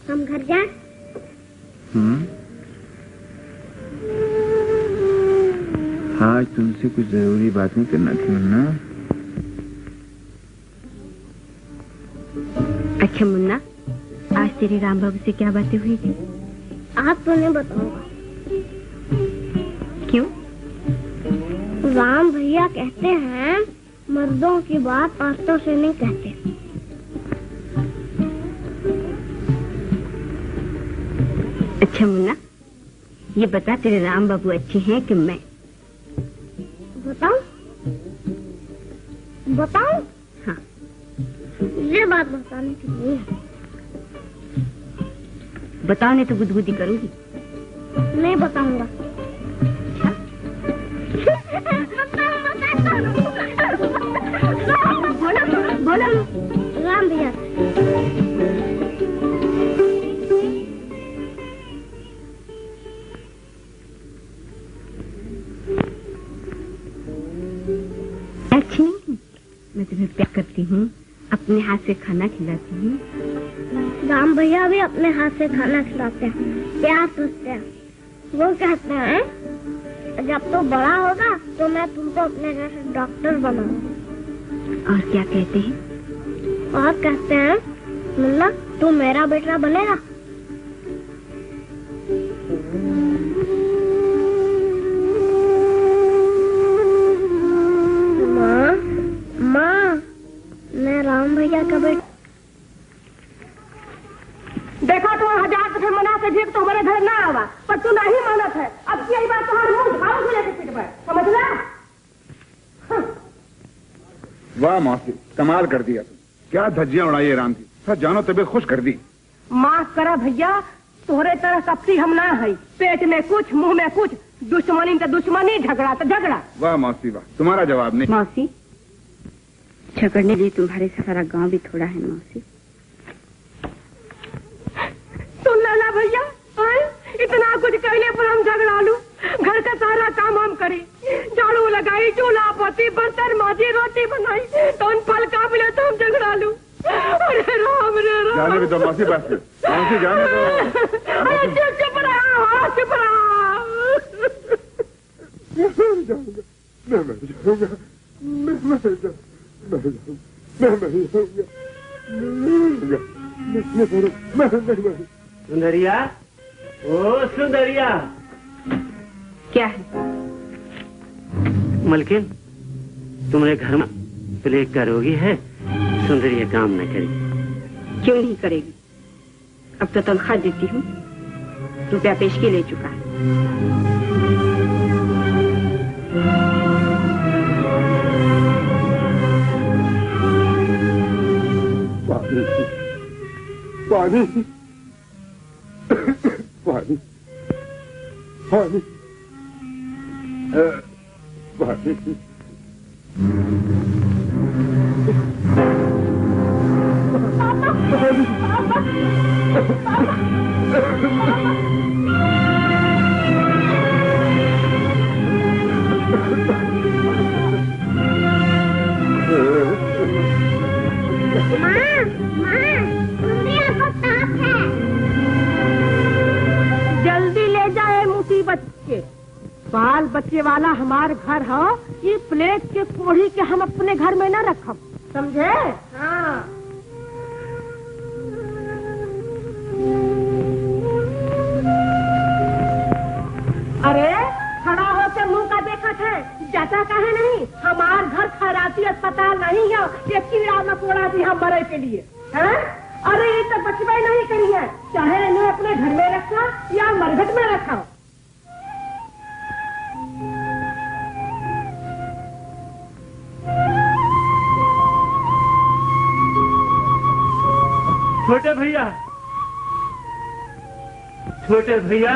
हम घर जाए? आज तुमसे कुछ जरूरी बातें करना थी मुन्ना। अच्छा मुन्ना, आज तेरे राम बाबू से क्या बातें हुई थी? आप तो नहीं बताऊंगा। क्यों? राम भैया कहते हैं मर्दों की बात औरतों से नहीं कहते। अच्छा मुन्ना, ये बता, तेरे राम बाबू अच्छे हैं कि मैं? बताऊं? बताऊं? हाँ। ये बात बताने की नहीं है। बताओ, नहीं तो गुदगुदी करूंगी। नहीं बताऊंगा। बोलो राम भैया। अच्छी नहीं, मैं तुम्हें प्यार करती हूँ, अपने हाथ से खाना खिलाती हूँ। राम भैया भी अपने हाथ से खाना खिलाते हैं, प्यार करते हैं। वो कहते हैं जब तो बड़ा होगा तो मैं तुमको अपने घर से डॉक्टर बनाऊंगा। और क्या कहते हैं? और कहते हैं मुन्ना तू मेरा बेटा बनेगा। माँ, मैं राम भैया का बेटा। देखा तो 1000 दफे मना के देख तो हमारे घर ना आवा, पर तू नहीं मानत है। अब यही बात तुम्हारे मुंह भाव से लेके पीट पर, समझ ला? वाह मौसी, कमाल कर दिया तुम। क्या धज्जियां उड़ाई है राम की। सर जानो तबीयत खुश कर दी। माफ करा भैया, तोहरे तरह कपटी हम ना है। पेट में कुछ, मुंह में कुछ, दुश्मनी तो दुश्मनी, झगड़ा तो झगड़ा। वाह मौसी वाह, तुम्हारा जवाब नहीं। मौसी, झगड़ने लिए तुम्हारे से सारा गांव भी थोड़ा है मौसी। सुन लाला भैया, इतना कुछ कहने पर हम झगड़ा लू। घर का सारा काम हम करी, झाड़ू लगाई, चूल्हा पोती, बर्तन माजी, रोटी बनाई, तो उन फल का मिले तो हम झगड़ा लू। अरे राम रे राम। जाने भी दो मौसी, बस मौसी जाने दो। चुप रहा, चुप रहा। मैं मर जाऊंगा, मैं मर जाऊंगा। सुंदरिया, ओ सुंदरिया। क्या है? मलकिन, तुम्हारे घर में प्ले करोगी है? सुंदरिया काम न करेगी। क्यों नहीं करेगी? अब तो तनख्वाह देती हूँ, रुपया पेशगी ले चुका है। पानी पानी पानी पानी जल्दी ले जाए मुसीबत के बाल बच्चे वाला हमार घर हो, ये प्लेट के कोढ़ी के हम अपने घर में न रखब, समझे? हाँ। अरे खड़ा होके मुंह का देखा थे, जाता कहे नहीं? हमार घर खैराती अस्पताल नहीं है, ये कीड़ा मकोड़ा भी हम मरे के लिए है। अरे ये तो बचवाई नहीं करी है, चाहे इन्हें अपने घर में रखा या मरघट में रखा। छोटे भैया, छोटे भैया,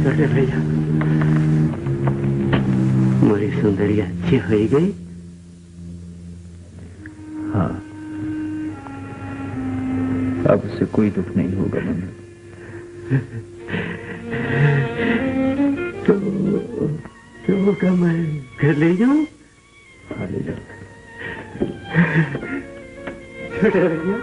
छोटे भैया, मोरी सुंदरी अच्छी हो गई। हाँ, अब उससे कोई दुख नहीं होगा मम्मी। तो क्या मैं घर ले जाऊं? हाँ, ले जाओ। छोटे भैया,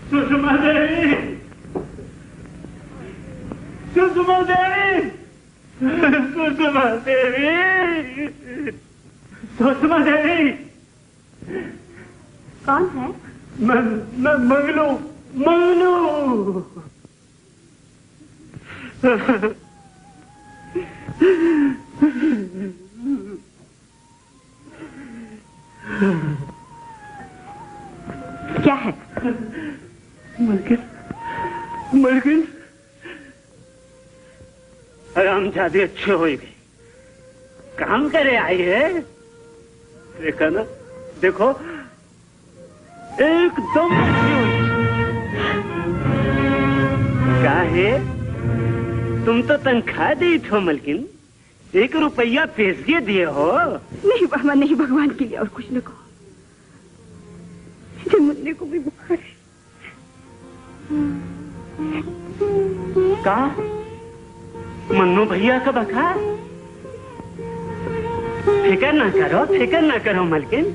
सुषमा देवी, सुषमा देवी, सुषमा देवी, सुषमा देवी। कौन है? मैं मंगलू, मंगलू। क्या है? मलकिन, मलकिन, हरामजादी अच्छे हो गई, काम करे आई है। देखा ना, देखो एकदम अच्छी हुई। क्या है, तुम तो तनख्वाह दी थो मलकिन, 1 रुपया पेशगी दिए हो। नहीं बाबा नहीं, भगवान के लिए और कुछ न कहो, मुन्ने को भी बुखार है। का मन्नू भैया का बुखार? फिकर ना करो, फिकर ना करो मलकिन,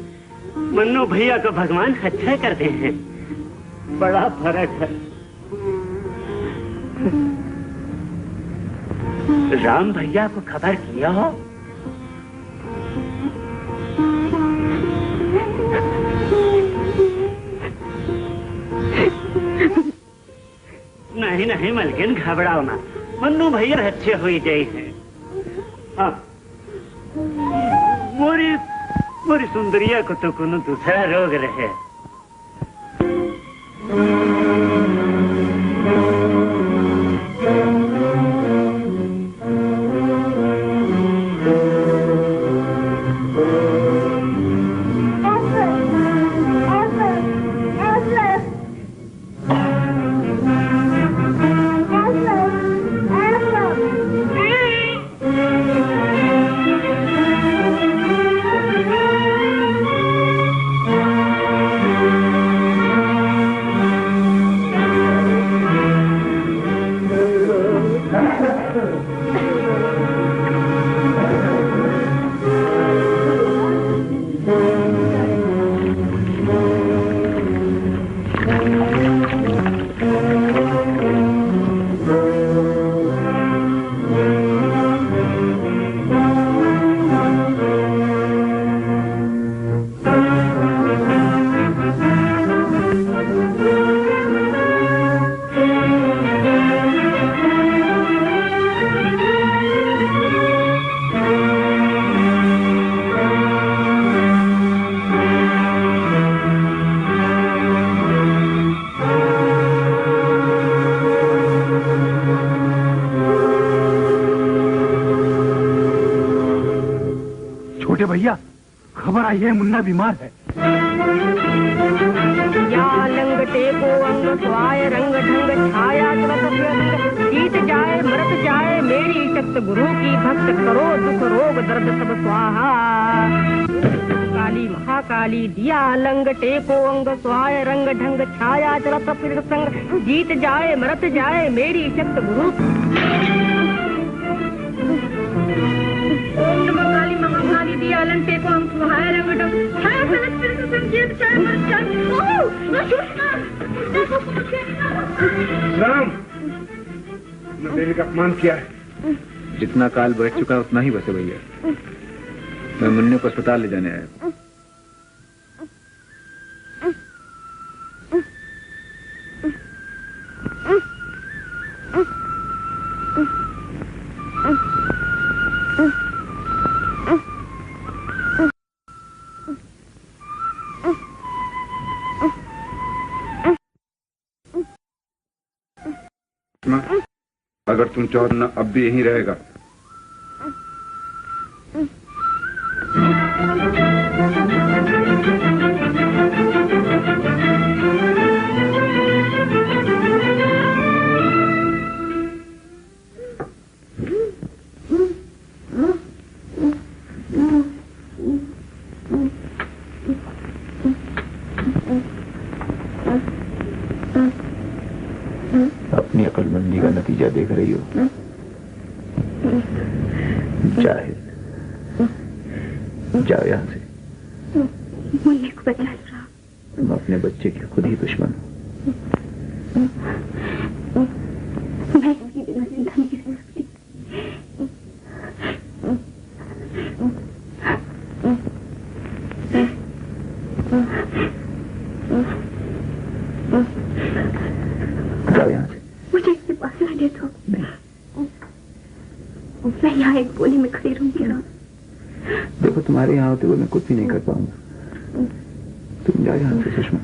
मन्नू भैया को भगवान अच्छा करते हैं, बड़ा फर्क है। राम भैया को खबर किया हो? नहीं नहीं मलकिन, घबराओ ना, मन्नू भैया अच्छे हो ही गए हैं। हाँ, मोरी सुंदरिया को तो कोनो दूसरा रोग रहे। छोटे भैया, खबर आई है मुन्ना बीमार है। या लंगटे को अंग स्वाय रंग ढंग छाया जीत जाए मरत जाए मेरी शक्त गुरु की भक्त करो दुख रोग दर्द सब स्वाहा। काली महाकाली दिया लंगटे को अंग स्वाय रंग ढंग छाया चरत फिर संग जीत जाए मरत जाए मेरी शक्त गुरु। ओम नमः काली महाकाली दिया लंगटे को अंग स्वाय रंग ढंग छाया चरत फिर संग जीत जाए मरत जाए। राम, देवी का अपमान किया है। जितना काल बैठ चुका उतना ही बसे भैया। मैं मुन्ने को अस्पताल ले जाने आया। अगर तुम चाहो ना अब भी यहीं रहेगा। अपनी अकलमंदी का नतीजा देख रही हो जाहिद, जाओ यहाँ से। मुन्ने को बचा लो राम। तुम अपने बच्चे के खुद ही दुश्मन हो। मैं इसकी बिना जिंदा नहीं रह सकती। जाओ यहाँ से। मुझे इसके पास रहने दो। मैं यहाँ एक गोली में खड़ी रहूंगी राम। देखो तुम्हारे यहाँ होते हुए मैं कुछ भी नहीं कर पाऊंगा। तुम जाओ यहाँ से सुषमा।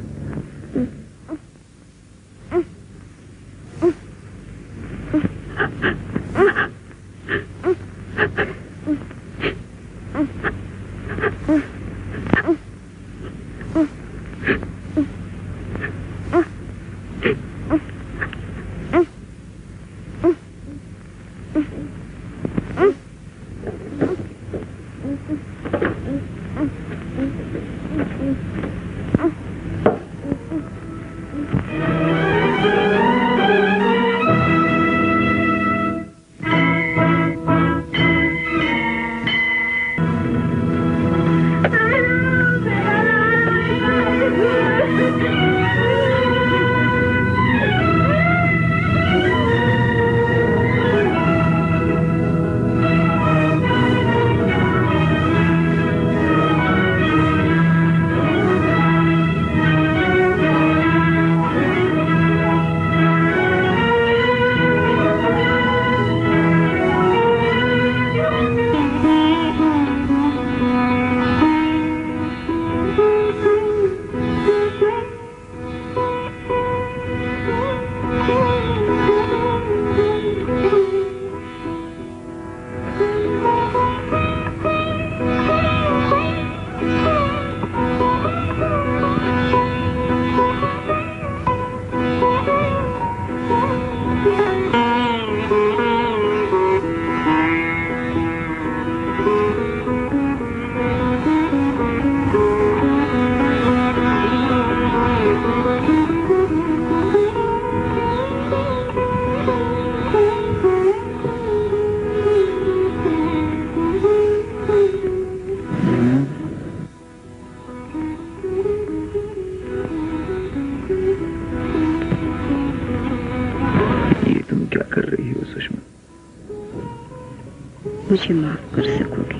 मुझे माफ कर सकोगे?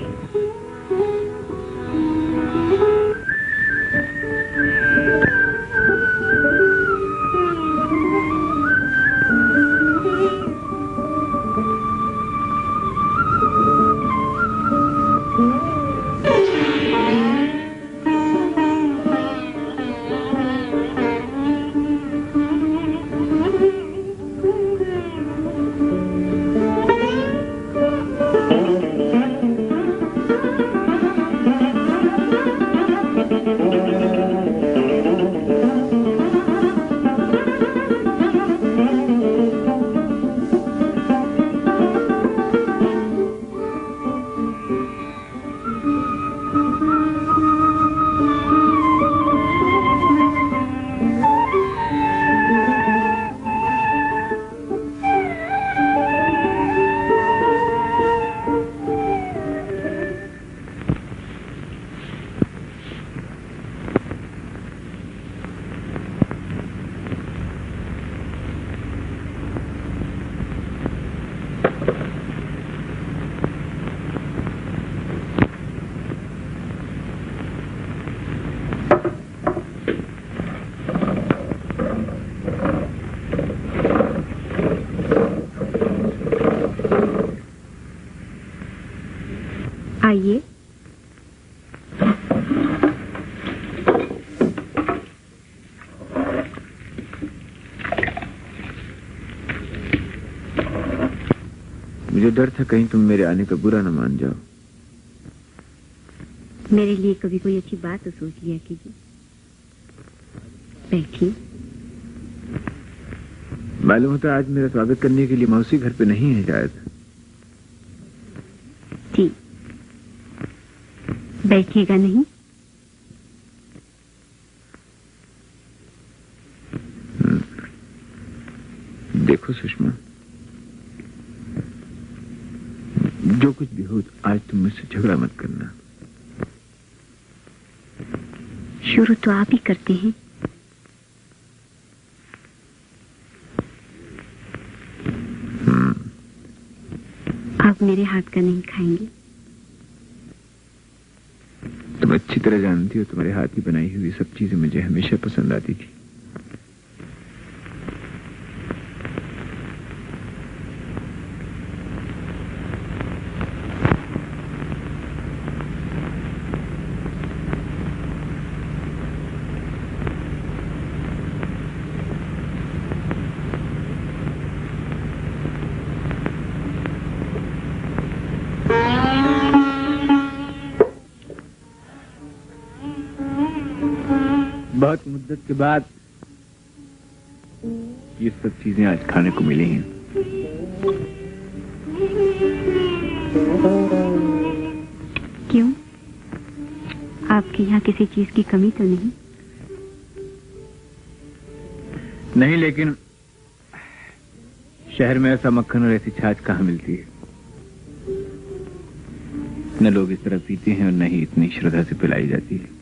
आइए। मुझे डर था कहीं तुम मेरे आने का बुरा न मान जाओ। मेरे लिए कभी कोई अच्छी बात तो सोच लिया कीजिए। बैठिए। मालूम होता आज मेरा स्वागत करने के लिए मौसी घर पे नहीं है शायद। जी, बैठिएगा नहीं? देखो सुषमा, जो कुछ भी हो आज तुम मुझसे झगड़ा मत करना। शुरू तो आप ही करते हैं। आप मेरे हाथ का नहीं खाएंगे? तुम अच्छी तरह जानती हो तुम्हारे हाथ की बनाई हुई सब चीजें मुझे हमेशा पसंद आती थी। बहुत मुद्दत के बाद ये सब चीजें आज खाने को मिली हैं। क्यों? आपके यहाँ किसी चीज की कमी तो नहीं? नहीं, लेकिन शहर में ऐसा मक्खन और ऐसी छाछ कहाँ मिलती है। न लोग इस तरह पीते हैं और न ही इतनी श्रद्धा से पिलाई जाती है।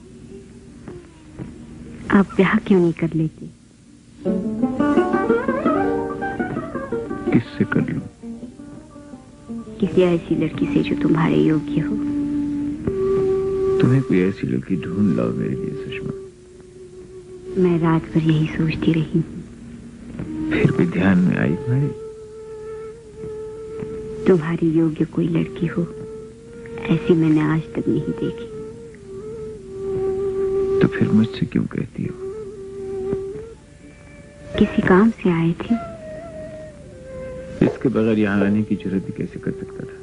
आप ब्याह क्यों नहीं कर लेते? किससे कर लूं? किसी ऐसी लड़की से जो तुम्हारे योग्य हो। तुम्हें कोई ऐसी लड़की ढूंढ लाओ मेरे लिए सुषमा। मैं रात भर यही सोचती रही। फिर भी ध्यान में आई तुम्हारे? तुम्हारी योग्य कोई लड़की हो ऐसी मैंने आज तक नहीं देखी। तो फिर मुझसे क्यों कहती हो? किसी काम से आए थे? इसके बगैर यहाँ आने की जरूरत भी कैसे कर सकता था?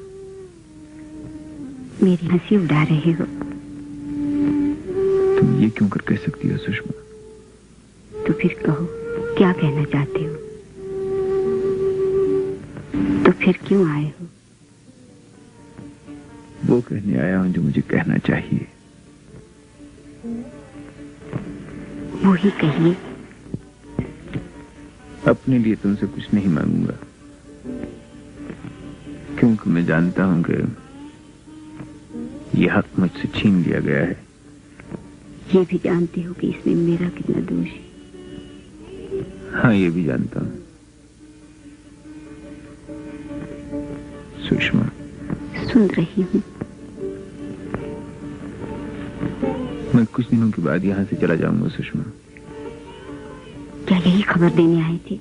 मेरी हंसी उड़ा रहे हो। तुम ये क्यों कर कह सकती हो सुषमा? तो फिर कहो, क्या कहना चाहते हो? तो फिर क्यों आए हो? वो कहने आया हूं जो मुझे कहना चाहिए। वो ही कहिए। अपने लिए तुमसे कुछ नहीं मांगूंगा, क्योंकि मैं जानता हूं कि यह हक मुझसे छीन लिया गया है। ये भी जानते हो कि इसमें मेरा कितना दोष है? हाँ, ये भी जानता हूं। सुषमा, सुन रही हूँ। मैं कुछ दिनों के बाद यहाँ से चला जाऊंगा सुषमा। क्या यही खबर देने आए थे?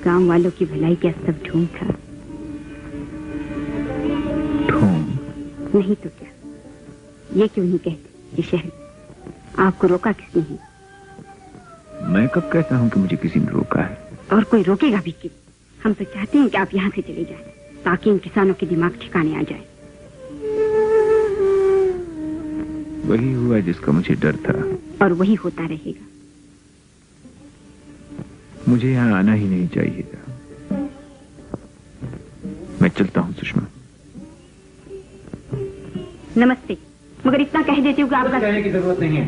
गांव वालों की भलाई क्या सब ढोंग था? ढोंग नहीं तो क्या? ये क्यों नहीं कहते कि शहर आपको रोका किसने है? मैं कब कहता हूँ कि मुझे किसी ने रोका है? और कोई रोकेगा भी क्यों? हम तो चाहते हैं कि आप यहाँ से चले जाएं, ताकि इन किसानों के दिमाग ठिकाने आ जाए। वही हुआ जिसका मुझे डर था, और वही होता रहेगा। मुझे यहाँ आना ही नहीं चाहिए था। मैं चलता हूँ सुषमा। नमस्ते। मगर इतना कह देती हूँ कि आपका कहने की जरूरत नहीं है।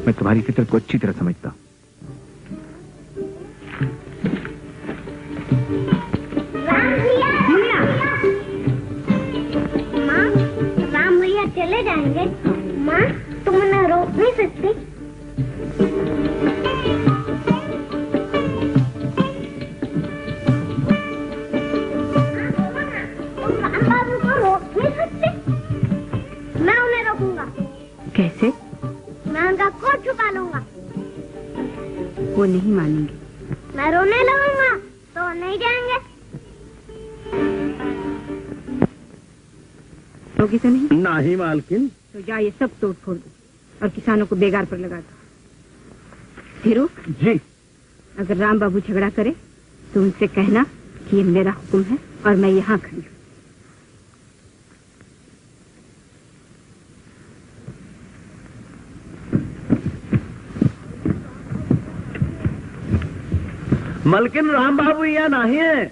मैं तुम्हारी फितरत को अच्छी तरह समझता हूँ। राम भैया चले जाएंगे। माँ, तुम उन्हें रोक नहीं सकती? तुम राम बाबू को रोक नहीं सकते? मैं उन्हें रोकूंगा। कैसे? मैं उनका कोट छुपा लूंगा। वो नहीं मानेंगे। मैं रोने लगूंगा तो नहीं जाओगी तो नहीं? नहीं मालकिन। तो जा ये सब तोड़ फोड़ दो और किसानों को बेगार पर लगा दो। धीरू जी, अगर राम बाबू झगड़ा करे तो उनसे कहना कि ये मेरा हुक्म है और मैं यहाँ खड़ी हूँ। मलकिन राम बाबू यहाँ नहीं है।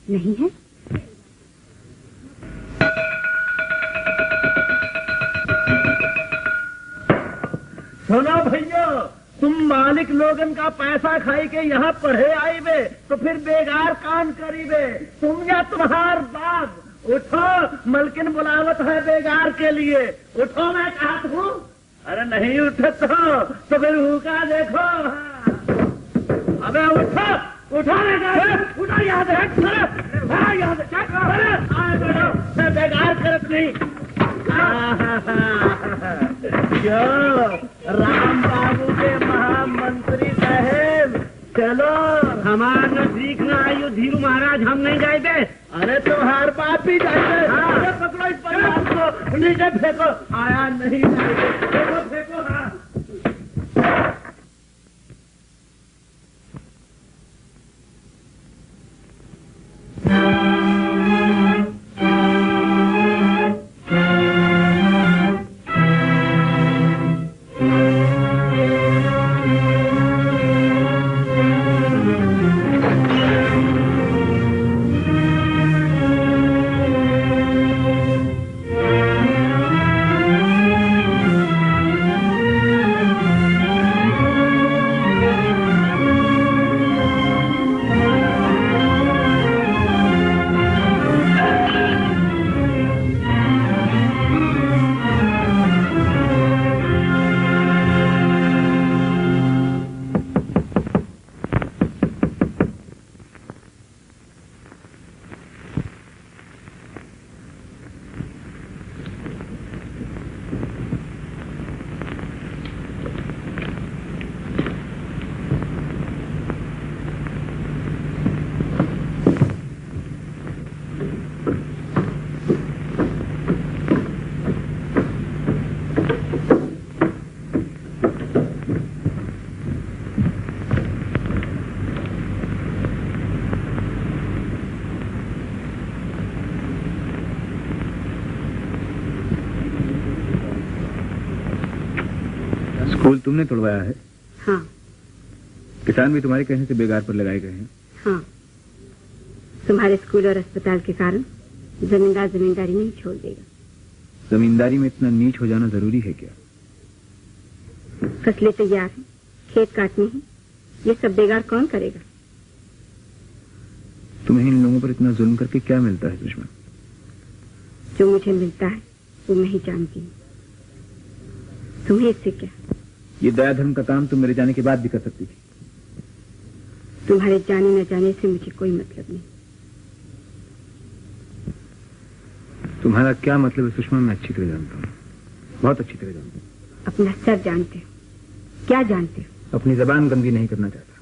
नहीं है? सुनो भैया, तुम मालिक लोगन का पैसा खाई के यहाँ पढ़े आई बे तो फिर बेगार काम करी बे। तुम या तुम्हार बाप उठो, मलकिन बुलावत है बेगार के लिए। उठो, मैं कहता हूँ। अरे नहीं उठे तो फिर हुका देखो। अबे उठो, उठो उठो, याद है याद है, मैं बेगार करत नहीं। क्यों राम बाबू के महामंत्री साहेब, चलो हमारा न सीखना आयु धीरू महाराज, हम नहीं जाए दे। अरे तुम्हार बाप ही जाए। हाँ। पकड़ो इस परिवार को, नीचे फेंको। आया नहीं फेंको फेंको। हाँ। स्कूल तुमने तोड़वाया है? हाँ। किसान भी तुम्हारे कहने से बेगार पर लगाए गए हैं? हाँ। तुम्हारे स्कूल और अस्पताल के कारण जमींदार जमींदारी नहीं छोड़ देगा। जमींदारी में इतना नीच हो जाना जरूरी है क्या? फसलें तैयार हैं, खेत काटने हैं, ये सब बेगार कौन करेगा? तुम्हें इन लोगों पर इतना जुल्म करके क्या मिलता है दुश्मन? जो मुझे मिलता है वो मैं ही जानती हूँ। तुम्हें इससे क्या? ये दया धर्म का काम तुम मेरे जाने के बाद भी कर सकती थी। तुम्हारे जाने न जाने से मुझे कोई मतलब नहीं। तुम्हारा क्या मतलब है सुषमा, मैं अच्छी तरह जानता हूँ, बहुत अच्छी तरह जानता हूँ। अपना सर जानते हो, क्या जानते हो? अपनी जबान गंदी नहीं करना चाहता।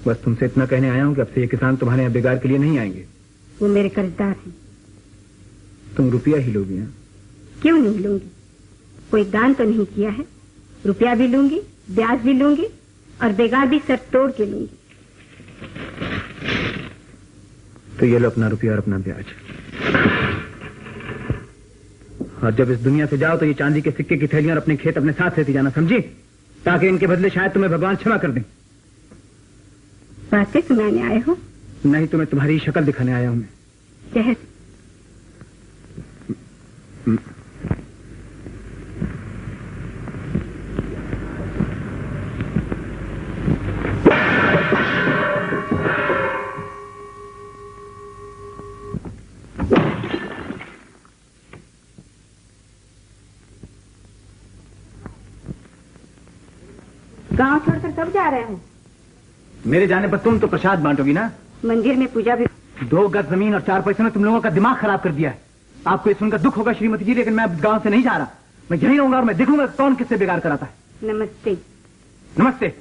बस तुमसे इतना कहने आया हूँ कि अब से ये किसान तुम्हारे यहाँ बेगार के लिए नहीं आएंगे। वो मेरे कर्जदार हैं। तुम रुपया ही लोगी? क्यों नहीं लूंगी? कोई दान तो नहीं किया है। रुपया भी लूंगी, ब्याज भी लूंगी और बेगार भी सर तोड़ के लूंगी। तो ये लो अपना रुपया और अपना ब्याज। और जब इस दुनिया से जाओ तो ये चांदी के सिक्के की थैलियां और अपने खेत अपने साथ लेती जाना, समझी? ताकि इनके बदले शायद तुम्हें भगवान क्षमा कर दें। बातें सुनाने आए हो? नहीं, तुम्हें तुम्हारी शक्ल दिखाने आया हूं मैं। जहर। गांव छोड़कर कब जा रहे हो? मेरे जाने पर तुम तो प्रसाद बांटोगी ना? मंदिर में पूजा भी। 2 गज जमीन और 4 पैसे ने तुम लोगों का दिमाग खराब कर दिया है। आपको ये सुनकर दुख होगा श्रीमती जी, लेकिन मैं अब गांव से नहीं जा रहा। मैं यहीं रहूंगा और मैं देखूंगा कौन किससे बेगार कराता है। नमस्ते। नमस्ते।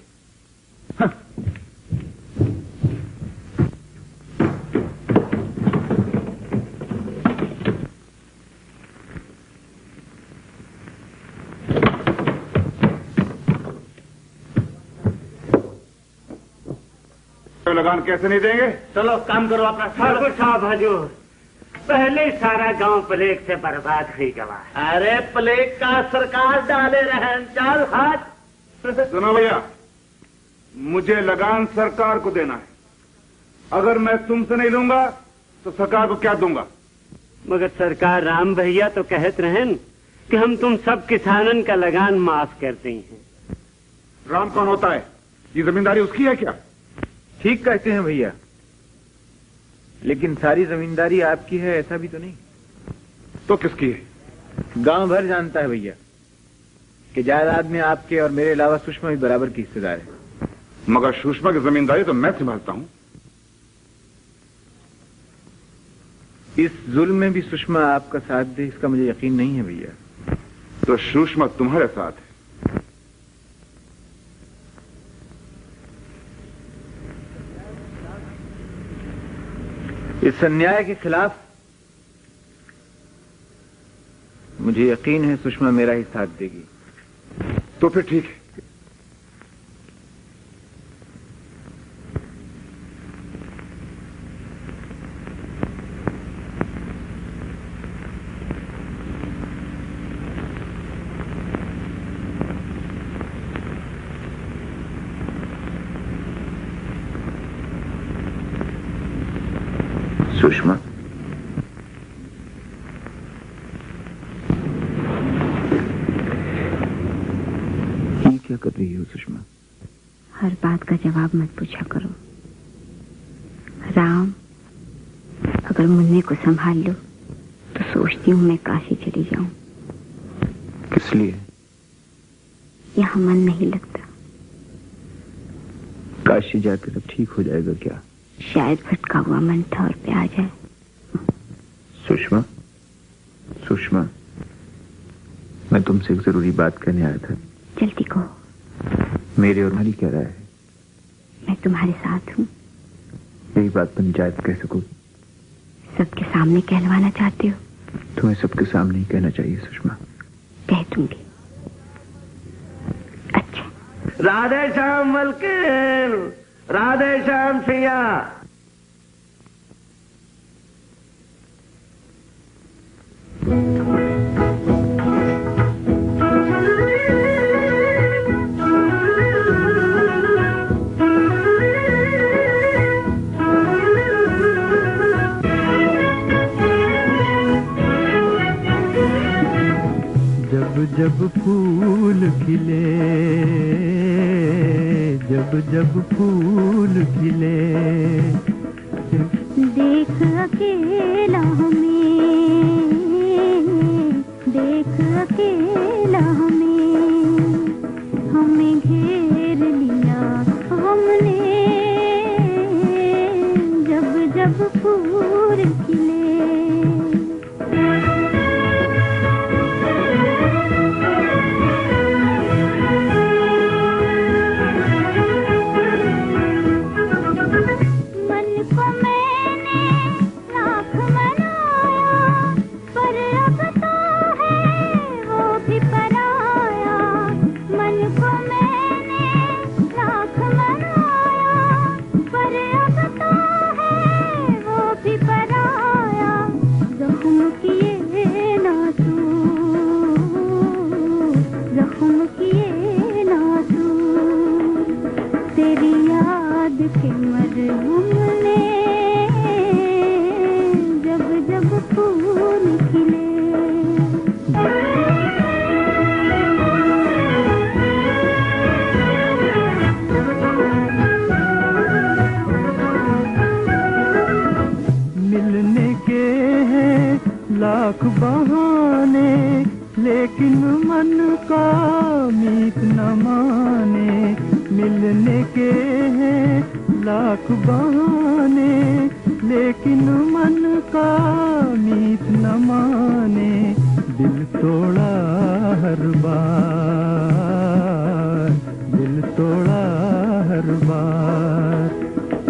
हाँ। लगान कैसे नहीं देंगे? चलो काम करो अपना। ठाकुर साहब हजूर, पहले सारा गांव प्लेग से बर्बाद ही गवा। अरे प्लेग का सरकार डाले रहन, चल हाथ। सुनो भैया, मुझे लगान सरकार को देना है। अगर मैं तुमसे नहीं लूंगा तो सरकार को क्या दूंगा? मगर सरकार राम भैया तो कहत रहन कि हम तुम सब किसानन का लगान माफ करते हैं। राम कौन होता है? ये जमींदारी उसकी है क्या? ठीक कहते हैं भैया, लेकिन सारी जमींदारी आपकी है ऐसा भी तो नहीं। तो किसकी है? गांव भर जानता है भैया कि जायदाद में आपके और मेरे अलावा सुषमा भी बराबर की हिस्सेदार है। मगर सुषमा की जमींदारी तो मैं संभालता हूं। इस जुल्म में भी सुषमा आपका साथ दे इसका मुझे यकीन नहीं है भैया। तो सुषमा तुम्हारे साथ है। इस अन्याय के खिलाफ मुझे यकीन है सुषमा मेरा ही साथ देगी। तो फिर ठीक है। सुषमा, ये क्या कर रही हो सुषमा? हर बात का जवाब मत पूछा करो। राम, अगर मुन्ने को संभाल लो तो सोचती हूँ मैं काशी चली जाऊं। किस लिए? यहाँ मन नहीं लगता। काशी जाकर अब ठीक हो जाएगा क्या? शायद भटका हुआ मन ठौर पे आ जाए। सुषमा, सुषमा, मैं तुमसे एक जरूरी बात कहने आया था। जल्दी कहो। मेरे और तुम्हारी क्या राय है? मैं तुम्हारे साथ हूँ। यही बात पंचायत कह सको? सबके सामने कहलवाना चाहते हो? तुम्हें सबके सामने ही कहना चाहिए सुषमा। कह दूंगी। अच्छा। राधे श्याम मलकिन, राधे श्याम सिया। जब जब फूल खिले, जब जब फूल खिले, देख अकेला हमें, देख अकेला हमें घेर लिया हमने, जब जब फूल खिले। मिलने के हैं लाख बहाने, लेकिन मन का मीत न माने। मिलने के हैं लाख बहाने, लेकिन मन का मीत न माने। दिल तोड़ा हर बार, दिल तोड़ा हर बार,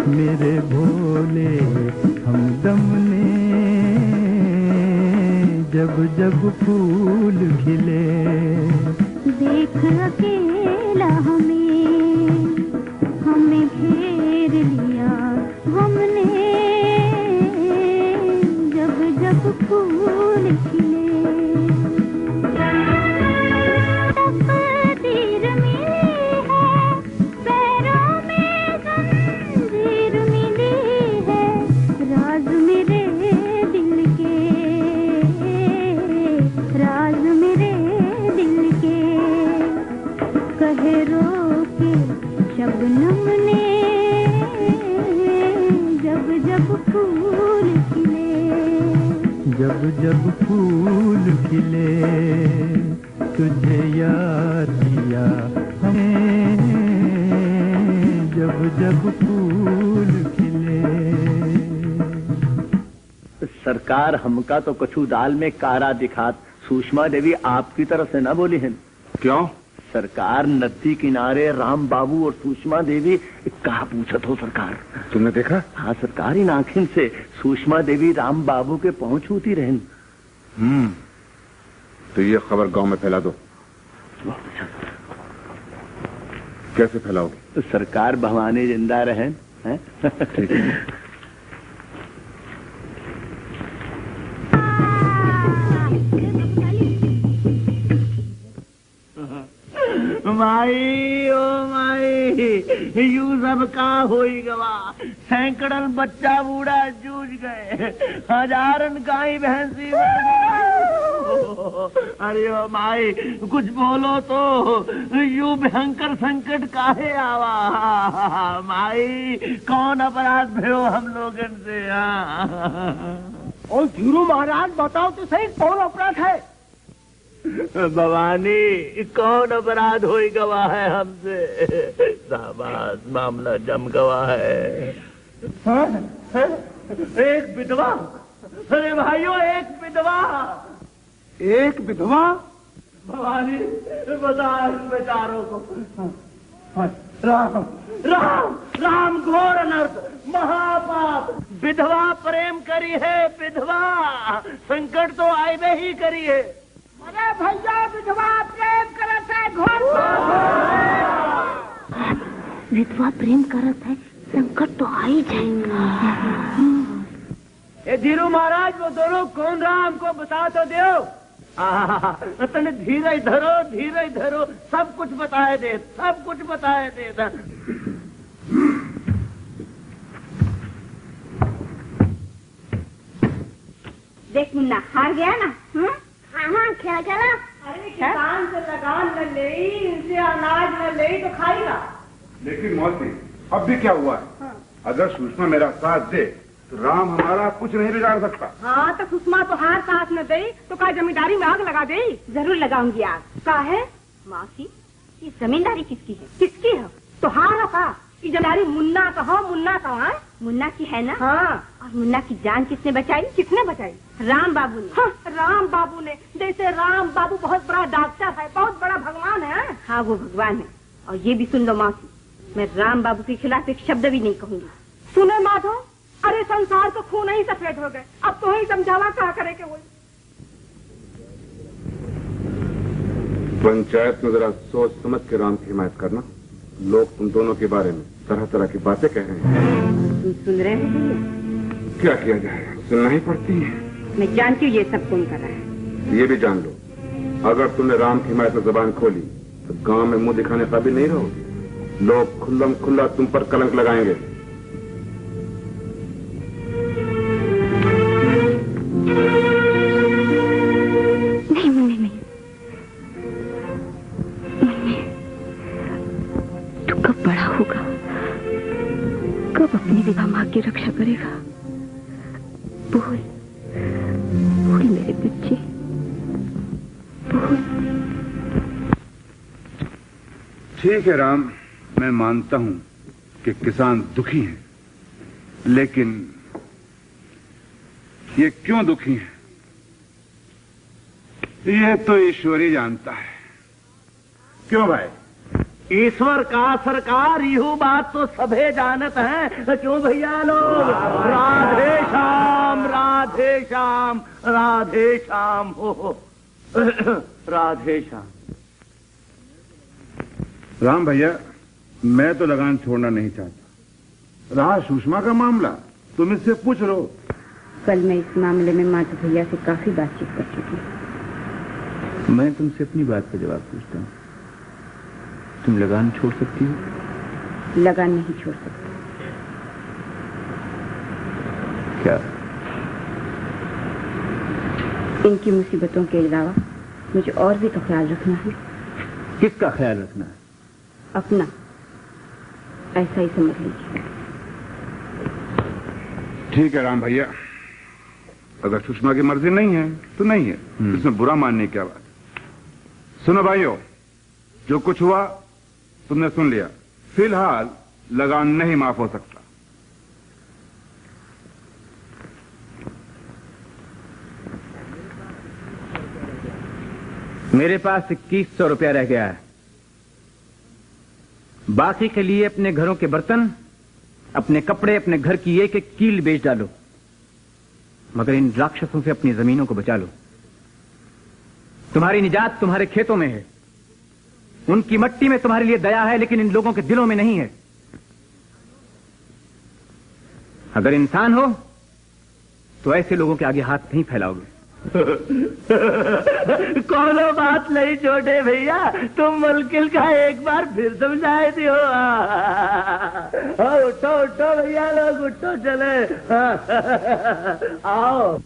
मेरे भोले हमदम ने, जब जब फूल खिले। देख अकेला हमें, हमें घेर लिया हमने जब जब फूल खिले। तकदीर मिली है पैरों में जंजीर मिली है राज मेरे दिल के राज मेरे दिल के कहे रो के शबनम ने जब जब फूल खिले जब जब फूल खिले तुझे याद किया हमें जब जब फूल खिले। सरकार हमका तो कछू दाल में कारा दिखात सुषमा देवी आपकी तरफ से ना बोली है। क्यों? सरकार नदी किनारे राम बाबू और सुषमा देवी कहा पूछत हो सरकार? तुमने देखा? हाँ सरकार, इन आंखिन से सुषमा देवी राम बाबू के पहुंच होती रहन। तो ये खबर गांव में फैला दो। कैसे फैलाओगे? तो सरकार भवानी जिंदा रहें हैं? ठीक है। माई ओ माई यू सब का होई गवा। सैकड़न बच्चा बूढ़ा जूझ गए, हजारन गाय भैंसी अरे ओ माई कुछ बोलो तो यू भयंकर संकट काहे आवा। माई कौन अपराध भयो हम लोगन से? और धीरू महाराज बताओ तो सही कौन अपराध है? भवानी कौन अपराध होई गवा है हमसे? शाबाश, मामला जम गवा है। एक विधवा, अरे भाइयों एक विधवा। एक विधवा? भवानी बता बेचारों को। राम राम राम घोर अनर्थ महापाप। विधवा प्रेम करी है, विधवा संकट तो आए ही करी है। अरे भैया विधवा प्रेम करत है घोर। विधवा प्रेम करत है संकट तो आ ही जाएगा। ये धीरू महाराज वो दोनों कौन रहा हमको बता तो दो। तने धीरे धरो सब कुछ बताए दे, सब कुछ बताए दे। देख मुन्ना हार गया ना। हाँ क्या चला? अरे किसान से लगान न ले, इनसे अनाज न ले तो खाएगा। लेकिन मौसी अब भी क्या हुआ है? अगर सुषमा मेरा साथ दे तो राम हमारा कुछ नहीं बिगाड़ सकता। हाँ तो सुषमा तो हार साथ न दे तो क्या जमींदारी में आग लगा दे? जरूर लगाऊंगी आग। का है मौसी ये जमींदारी किसकी है? किसकी है? तो हार का ये जमींदारी मुन्ना का हो। मुन्ना का है? मुन्ना की है ना। हाँ। और मुन्ना की जान किसने बचाई? किसने बचाई? राम बाबू ने। हाँ, राम बाबू ने। जैसे राम बाबू बहुत बड़ा डॉक्टर है, बहुत बड़ा भगवान है। हाँ वो भगवान है। और ये भी सुन लो मौसी, मैं राम बाबू के खिलाफ एक शब्द भी नहीं कहूंगी। सुने माधव, अरे संसार तो खून ही सफेद हो गए। अब तो ही समझावा क्या करे के वो। पंचायत में जरा सोच समझ के राम की हिमायत करना। लोग तुम दोनों के बारे में तरह तरह की बातें कह रहे हैं। तुम सुन रहे हो? क्या किया जाए, सुनना ही पड़ती है। मैं जानती हूँ ये सब कौन कर रहा है। ये भी जान लो, अगर तुमने राम की हिमायत में जबान खोली तो गांव में मुंह दिखाने काबिल नहीं रहोगे। लोग खुल्लम खुल्ला तुम पर कलंक लगाएंगे। नहीं मुन्ने नहीं, मुन्ने तू कब बड़ा होगा, कब अपनी विवाह माँ की रक्षा करेगा? बोल बोल मेरे बच्चे बोल। ठीक है राम, मैं मानता हूं कि किसान दुखी हैं, लेकिन ये क्यों दुखी हैं ये तो ईश्वर ही जानता है। क्यों भाई? ईश्वर का सरकार यू बात तो सभे जानत है। क्यों भैया लोग? राधे श्याम राधे श्याम राधे श्याम हो राधे श्याम। राम भैया, मैं तो लगान छोड़ना नहीं चाहता। रहा सुषमा का मामला, तुम इससे पूछ लो। कल मैं इस मामले में माधव भैया से काफी बातचीत कर चुकी हूँ। मैं तुमसे अपनी बात का जवाब पूछता हूँ। तुम लगान छोड़ सकती हो? लगान नहीं छोड़ सकती। क्या? इनकी मुसीबतों के अलावा मुझे और भी तो ख्याल रखना है। किसका ख्याल रखना है? अपना। ऐसा ही समझ लीजिए। ठीक है राम भैया, अगर सुषमा की मर्जी नहीं है तो नहीं है, इसमें बुरा मानने की क्या बात। सुनो भाइयों, जो कुछ हुआ तुमने सुन लिया। फिलहाल लगान नहीं माफ हो सकता। मेरे पास 2100 रुपया रह गया है। बाकी के लिए अपने घरों के बर्तन, अपने कपड़े, अपने घर की एक एक कील बेच डालो, मगर इन राक्षसों से अपनी जमीनों को बचा लो। तुम्हारी निजात तुम्हारे खेतों में है। उनकी मट्टी में तुम्हारे लिए दया है, लेकिन इन लोगों के दिलों में नहीं है। अगर इंसान हो तो ऐसे लोगों के आगे हाथ नहीं फैलाओगे। कोनो बात नहीं छोटे भैया, तुम मुल्किल का एक बार फिर समझाए दियो। उठो उठो भैया लोग, उठो चले। आओ।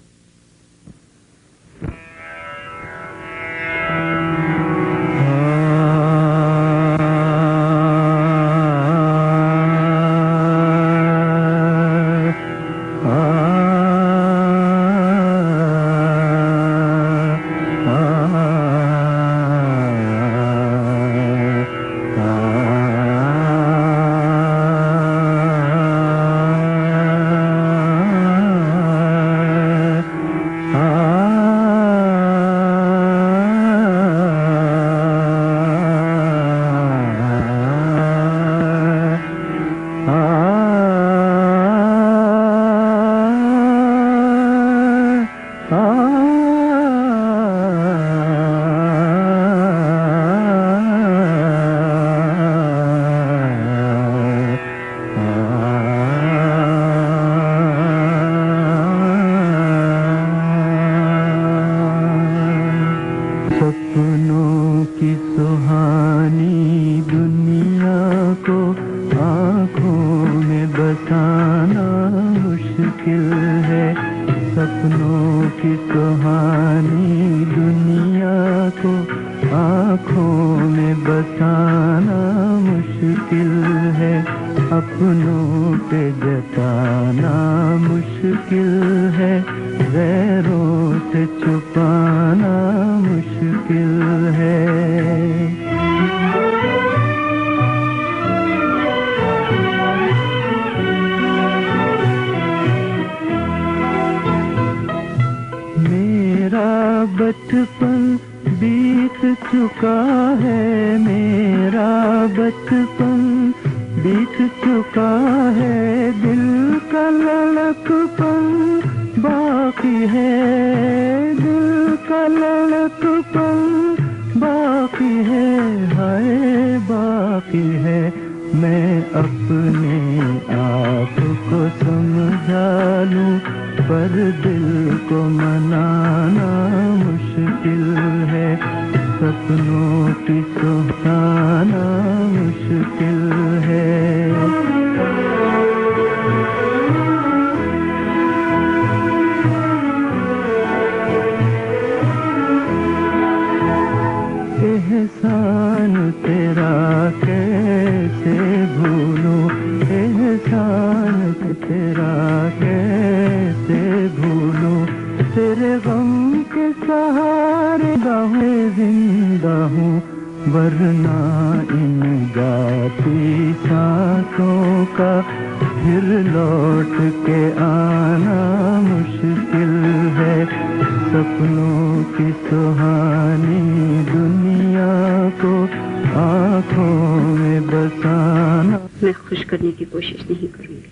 मैं खुश करने की कोशिश नहीं करूंगी।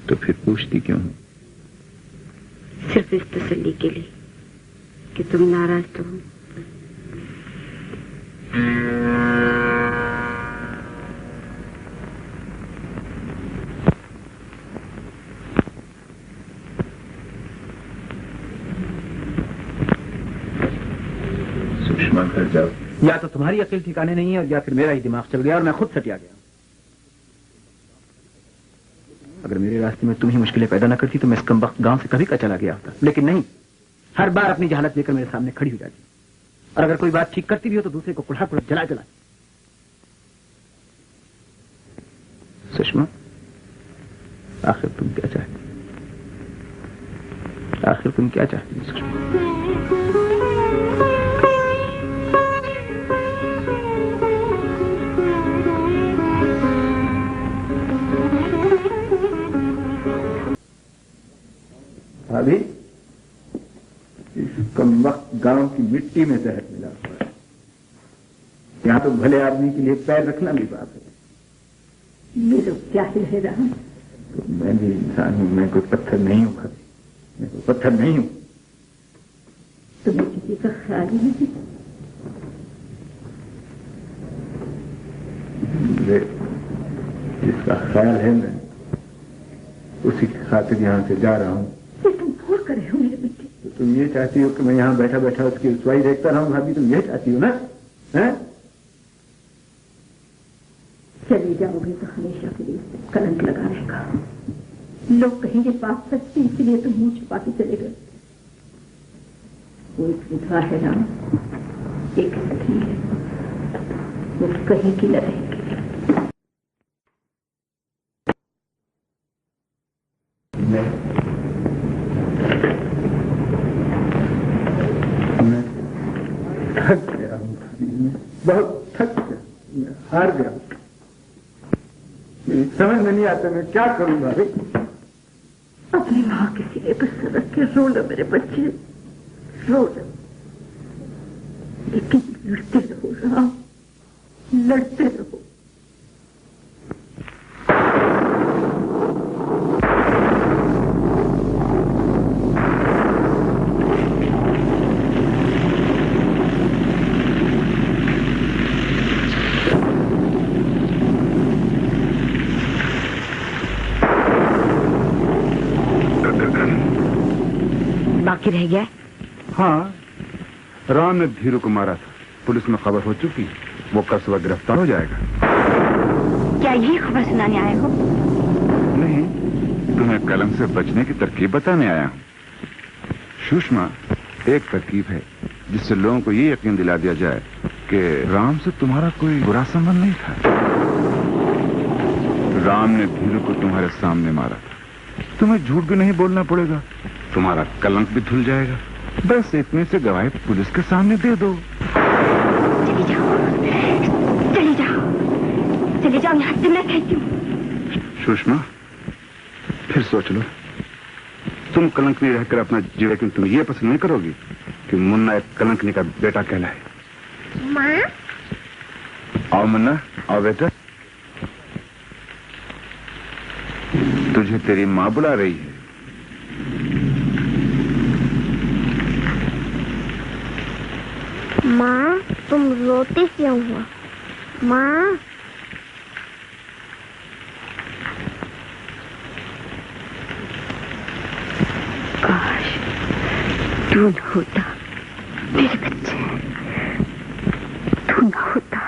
तो फिर पूछती क्यों? सिर्फ इस तसल्ली के लिए कि तुम नाराज तो हो। सुषमा घर जाओ। या तो तुम्हारी अकल ठिकाने नहीं है और या फिर मेरा ही दिमाग चल गया और मैं खुद सटिया गया। अगर मेरे रास्ते में तुम ही मुश्किलें पैदा न करती तो मैं इस कमबख्त गांव से कभी का चला गया होता, लेकिन नहीं, हर बार अपनी जहालत लेकर मेरे सामने खड़ी हो जाती और अगर कोई बात ठीक करती भी हो तो दूसरे को कुल्हा कुल्हा जला। सुषमा, आखिर तुम क्या चाहती? आखिर तुम क्या चाहती सुषमा? भाभी, इस कमबख्त गांव की मिट्टी में जहर मिला हुआ है। यहाँ तो भले आदमी के लिए पैर रखना भी बात है। ये लोग क्या ही रह रहा? तो मैं भी इंसान हूं, मैं कोई पत्थर नहीं हूं भाभी, मैं कोई पत्थर नहीं हूं। तुम्हें किसी का ख्याल ही नहीं? मुझे जिसका ख्याल है मैं उसी की खातिर यहाँ से जा रहा हूँ। तुम भूल कर रहे हो मेरे बेटे। तो तुम ये चाहती हो कि मैं यहाँ बैठा बैठा उसकी रसवाई देखता रहूं भाभी? तुम ये चाहती हो ना? हैं? चले जाओगे तो हमेशा के लिए कलंक लगा रहेगा। लोग कहेंगे बात सच थी इसलिए तुम मुंह छुपा के चले गए। वो एक विधवा है राम, एक स्त्री है, वो कहीं की न रहेगी। मैं थक गया हूँ भाभी, बहुत थक गया, मैं हार गया हूँ। मेरी समझ में नहीं आता मैं क्या करूं भाभी। अपनी माँ के सीने पर सर रख के रो लो मेरे बच्चे, रो लो, लेकिन लड़ते रहो राम, लड़ते रहो। बाकी रह गया? हाँ, राम ने धीरू को मारा था, पुलिस में खबर हो चुकी, वो कल सुबह गिरफ्तार हो जाएगा। क्या यही खबर सुनाने आए हो? नहीं, तुम्हें कलम से बचने की तरकीब बताने आया हूँ। सुषमा, एक तरकीब है जिससे लोगों को ये यकीन दिला दिया जाए कि राम से तुम्हारा कोई बुरा संबंध नहीं था। राम ने धीरू को तुम्हारे सामने मारा था, तुम्हें झूठ भी नहीं बोलना पड़ेगा, तुम्हारा कलंक भी धुल जाएगा। बस इतने से गवाही पुलिस के सामने दे दो। चली जाओ, चली जाओ, चली जाओ यहाँ से, मैं कहती हूँ। सुषमा, फिर सोच लो, तुम कलंकनी रहकर अपना जीवन, लेकिन तुम ये पसंद नहीं करोगी कि मुन्ना एक कलंकनी का बेटा कहलाए। माँ, आओ मुन्ना, आओ बेटा, तुझे तेरी माँ बुला रही है। माँ, तुम रोती क्यों हो? माँ, काश तू न होता मेरे बच्चे, तू न होता।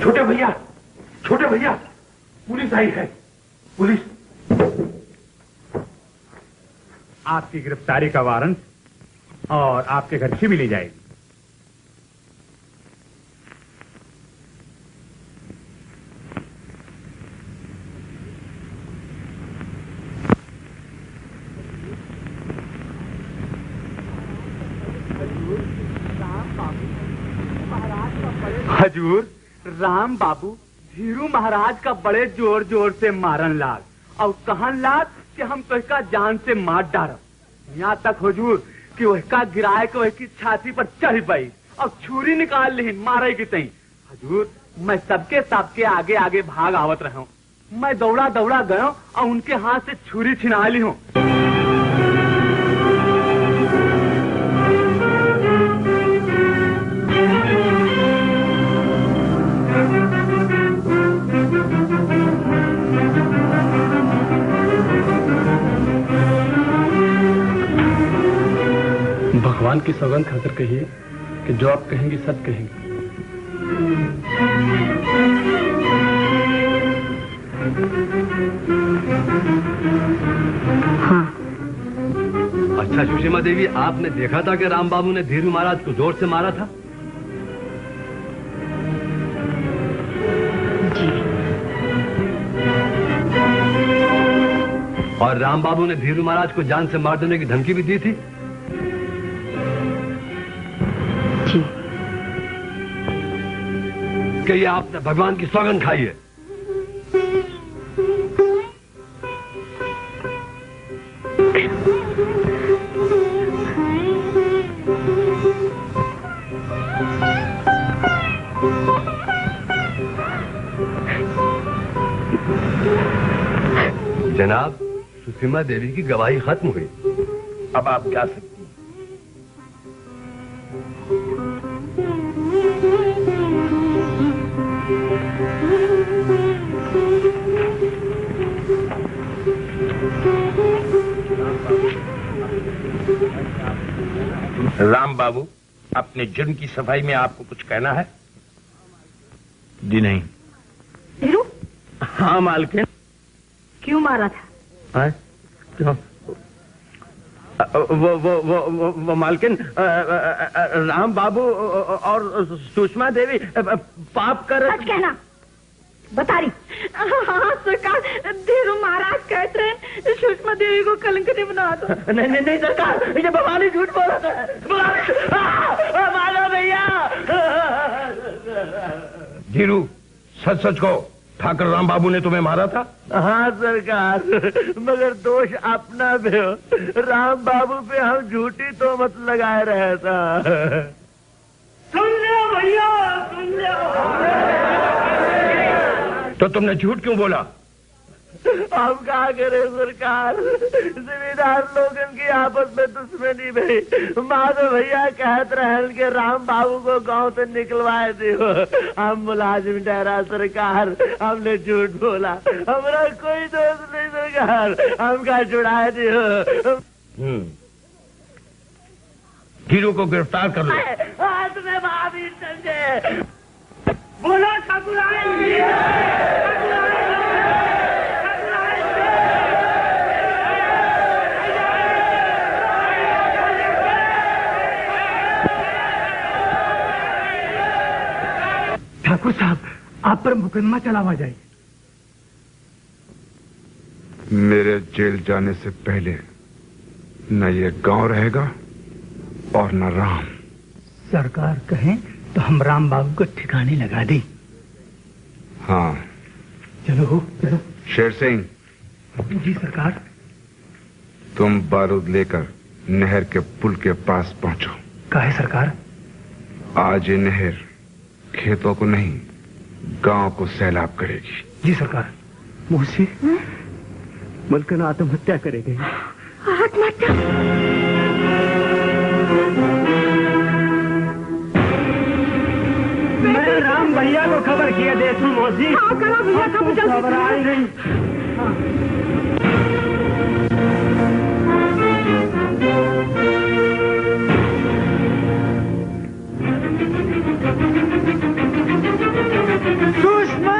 छोटे भैया, छोटे भैया, पुलिस आई है, पुलिस। आपकी गिरफ्तारी का वारंट और आपके घर से भी ले जाएगी। हजूर, राम बाबू धीरू महाराज का बड़े जोर जोर से मारन लाग और कहन लाग कि हम तो इसका जान से मार डारब। यहाँ तक हुजूर कि वह गिराए को वह की छाती पर चढ़ पाई और छुरी निकाल ली मारे की तई। हजूर, मैं सबके आगे आगे भाग आवत रहा हूँ, मैं दौड़ा दौड़ा गया और उनके हाथ से छुरी छिना ली हूँ। भगवान की सौगंध खाकर कहिए कि जो आप कहेंगी सच कहेंगी। हाँ। अच्छा सुषमा देवी, आपने देखा था कि राम बाबू ने धीरू महाराज को जोर से मारा था? जी। और राम बाबू ने धीरू महाराज को जान से मार देने की धमकी भी दी थी? जी। कि ये आपने भगवान की सौगंध खाई है? जनाब, सुषमा देवी की गवाही खत्म हुई। अब आप जा सकती हैं। राम बाबू, अपने जुर्म की सफाई में आपको कुछ कहना है? जी नहीं। धीरू, हाँ मालकिन। क्यों मारा था? हाँ? क्यों? वो मालकिन, राम बाबू और सुषमा देवी पाप कर। सच कहना, बता रही। हाँ सरकार, धीरू महाराज कहते हैं सुषमा देवी को कलंकित बना दो। नहीं नहीं नहीं सरकार, ये भवानी झूठ बोल रहा है। मारो भैया। धीरू, सच सच को ठाकर राम बाबू ने तुम्हें मारा था? हाँ सरकार, मगर दोष अपना भी हो। राम बाबू पे हम झूठी तोहमत लगाए रहे था। सुन लो भैया, सुन लो। तो तुमने झूठ क्यों बोला? हम क्या करें सरकार, जिम्मेदार लोगों की आपस में दुश्मनी में माधव भैया कहते रहे कि राम बाबू को गांव से निकलवाए दियो। हम मुलाजिम ठहरा सरकार, हमने झूठ बोला, हमारा कोई दोस्त नहीं सरकार, हम क्या छुड़ाए दियो। धीरू को गिरफ्तार कर लो। हाथ में भाभी समझे। बोलो ठाकुर ठाकुर साहब, आप पर मुकदमा चला हुआ जाए। मेरे जेल जाने से पहले न ये गांव रहेगा और न राम। सरकार कहें तो हम राम बाबू को ठिकाने लगा दें। हाँ चलो चलो। शेर सिंह। जी सरकार। तुम बारूद लेकर नहर के पुल के पास पहुंचो। काहे सरकार? आज ये नहर खेतों को नहीं, गांव को सैलाब करेगी। जी सरकार। मुझसे मलकन आत्महत्या करेगी। आत्महत्या? मैं राम भैया को खबर किया देखूं मौसी। हाँ करो भैया, कब जल्दी खबर आई नहीं। सुषमा!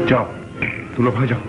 जाओ, तुम लोग भाग जाओ।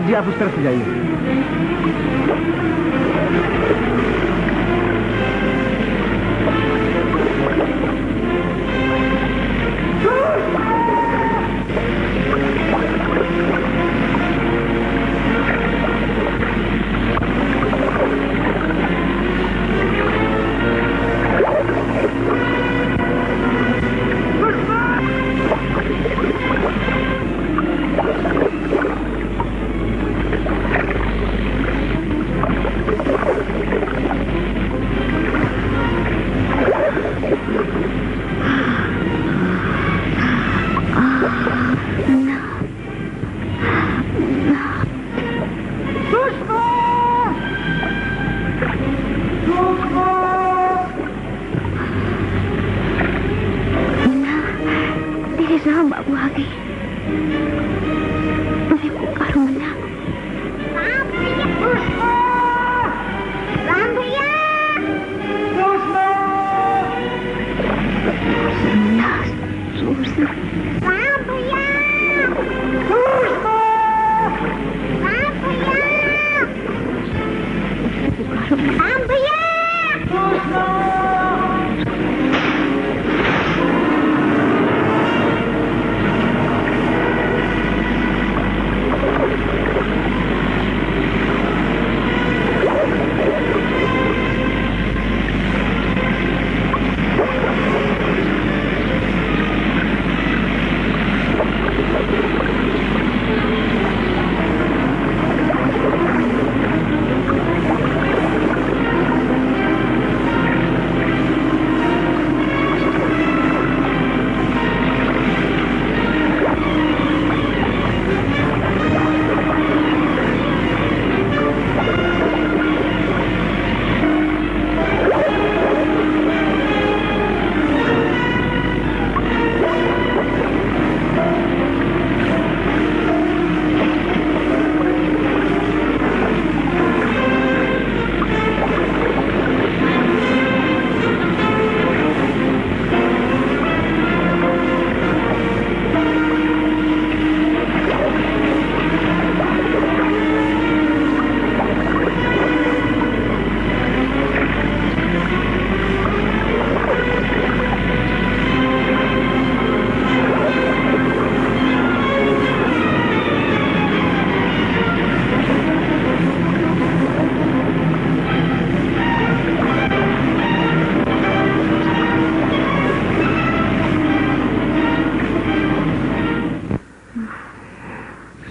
जी आप उस तरफ से जाइए। राम बाबू आ गए। मैं पुकारूं मुन्ना। राम भैया, मुन्ना जोर से। राम भैया, राम भैया, पुकारूं राम भैया।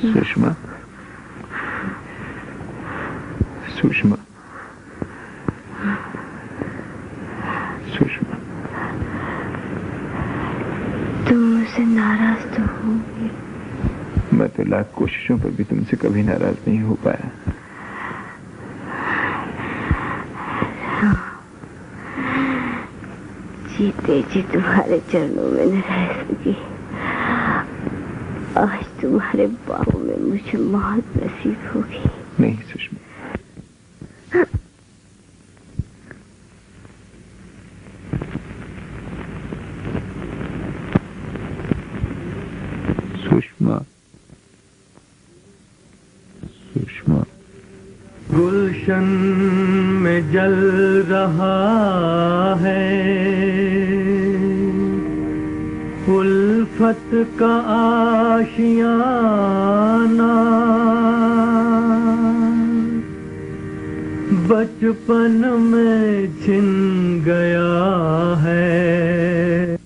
सुषमा, सुषमा, सुषमा, तुम मुझसे नाराज तो होंगे। मैं तो लाख कोशिशों पर भी तुमसे कभी नाराज नहीं हो पाया। जीते जी तुम्हारे चरणों में न रह सकी। आज तुम्हारे बाहों में मुझे मौत नसीब होगी। नहीं सुषमा, सुषमा, सुषमा। गुलशन में जल रहा है उल्फत का आशियाना, बचपन में छिन गया है।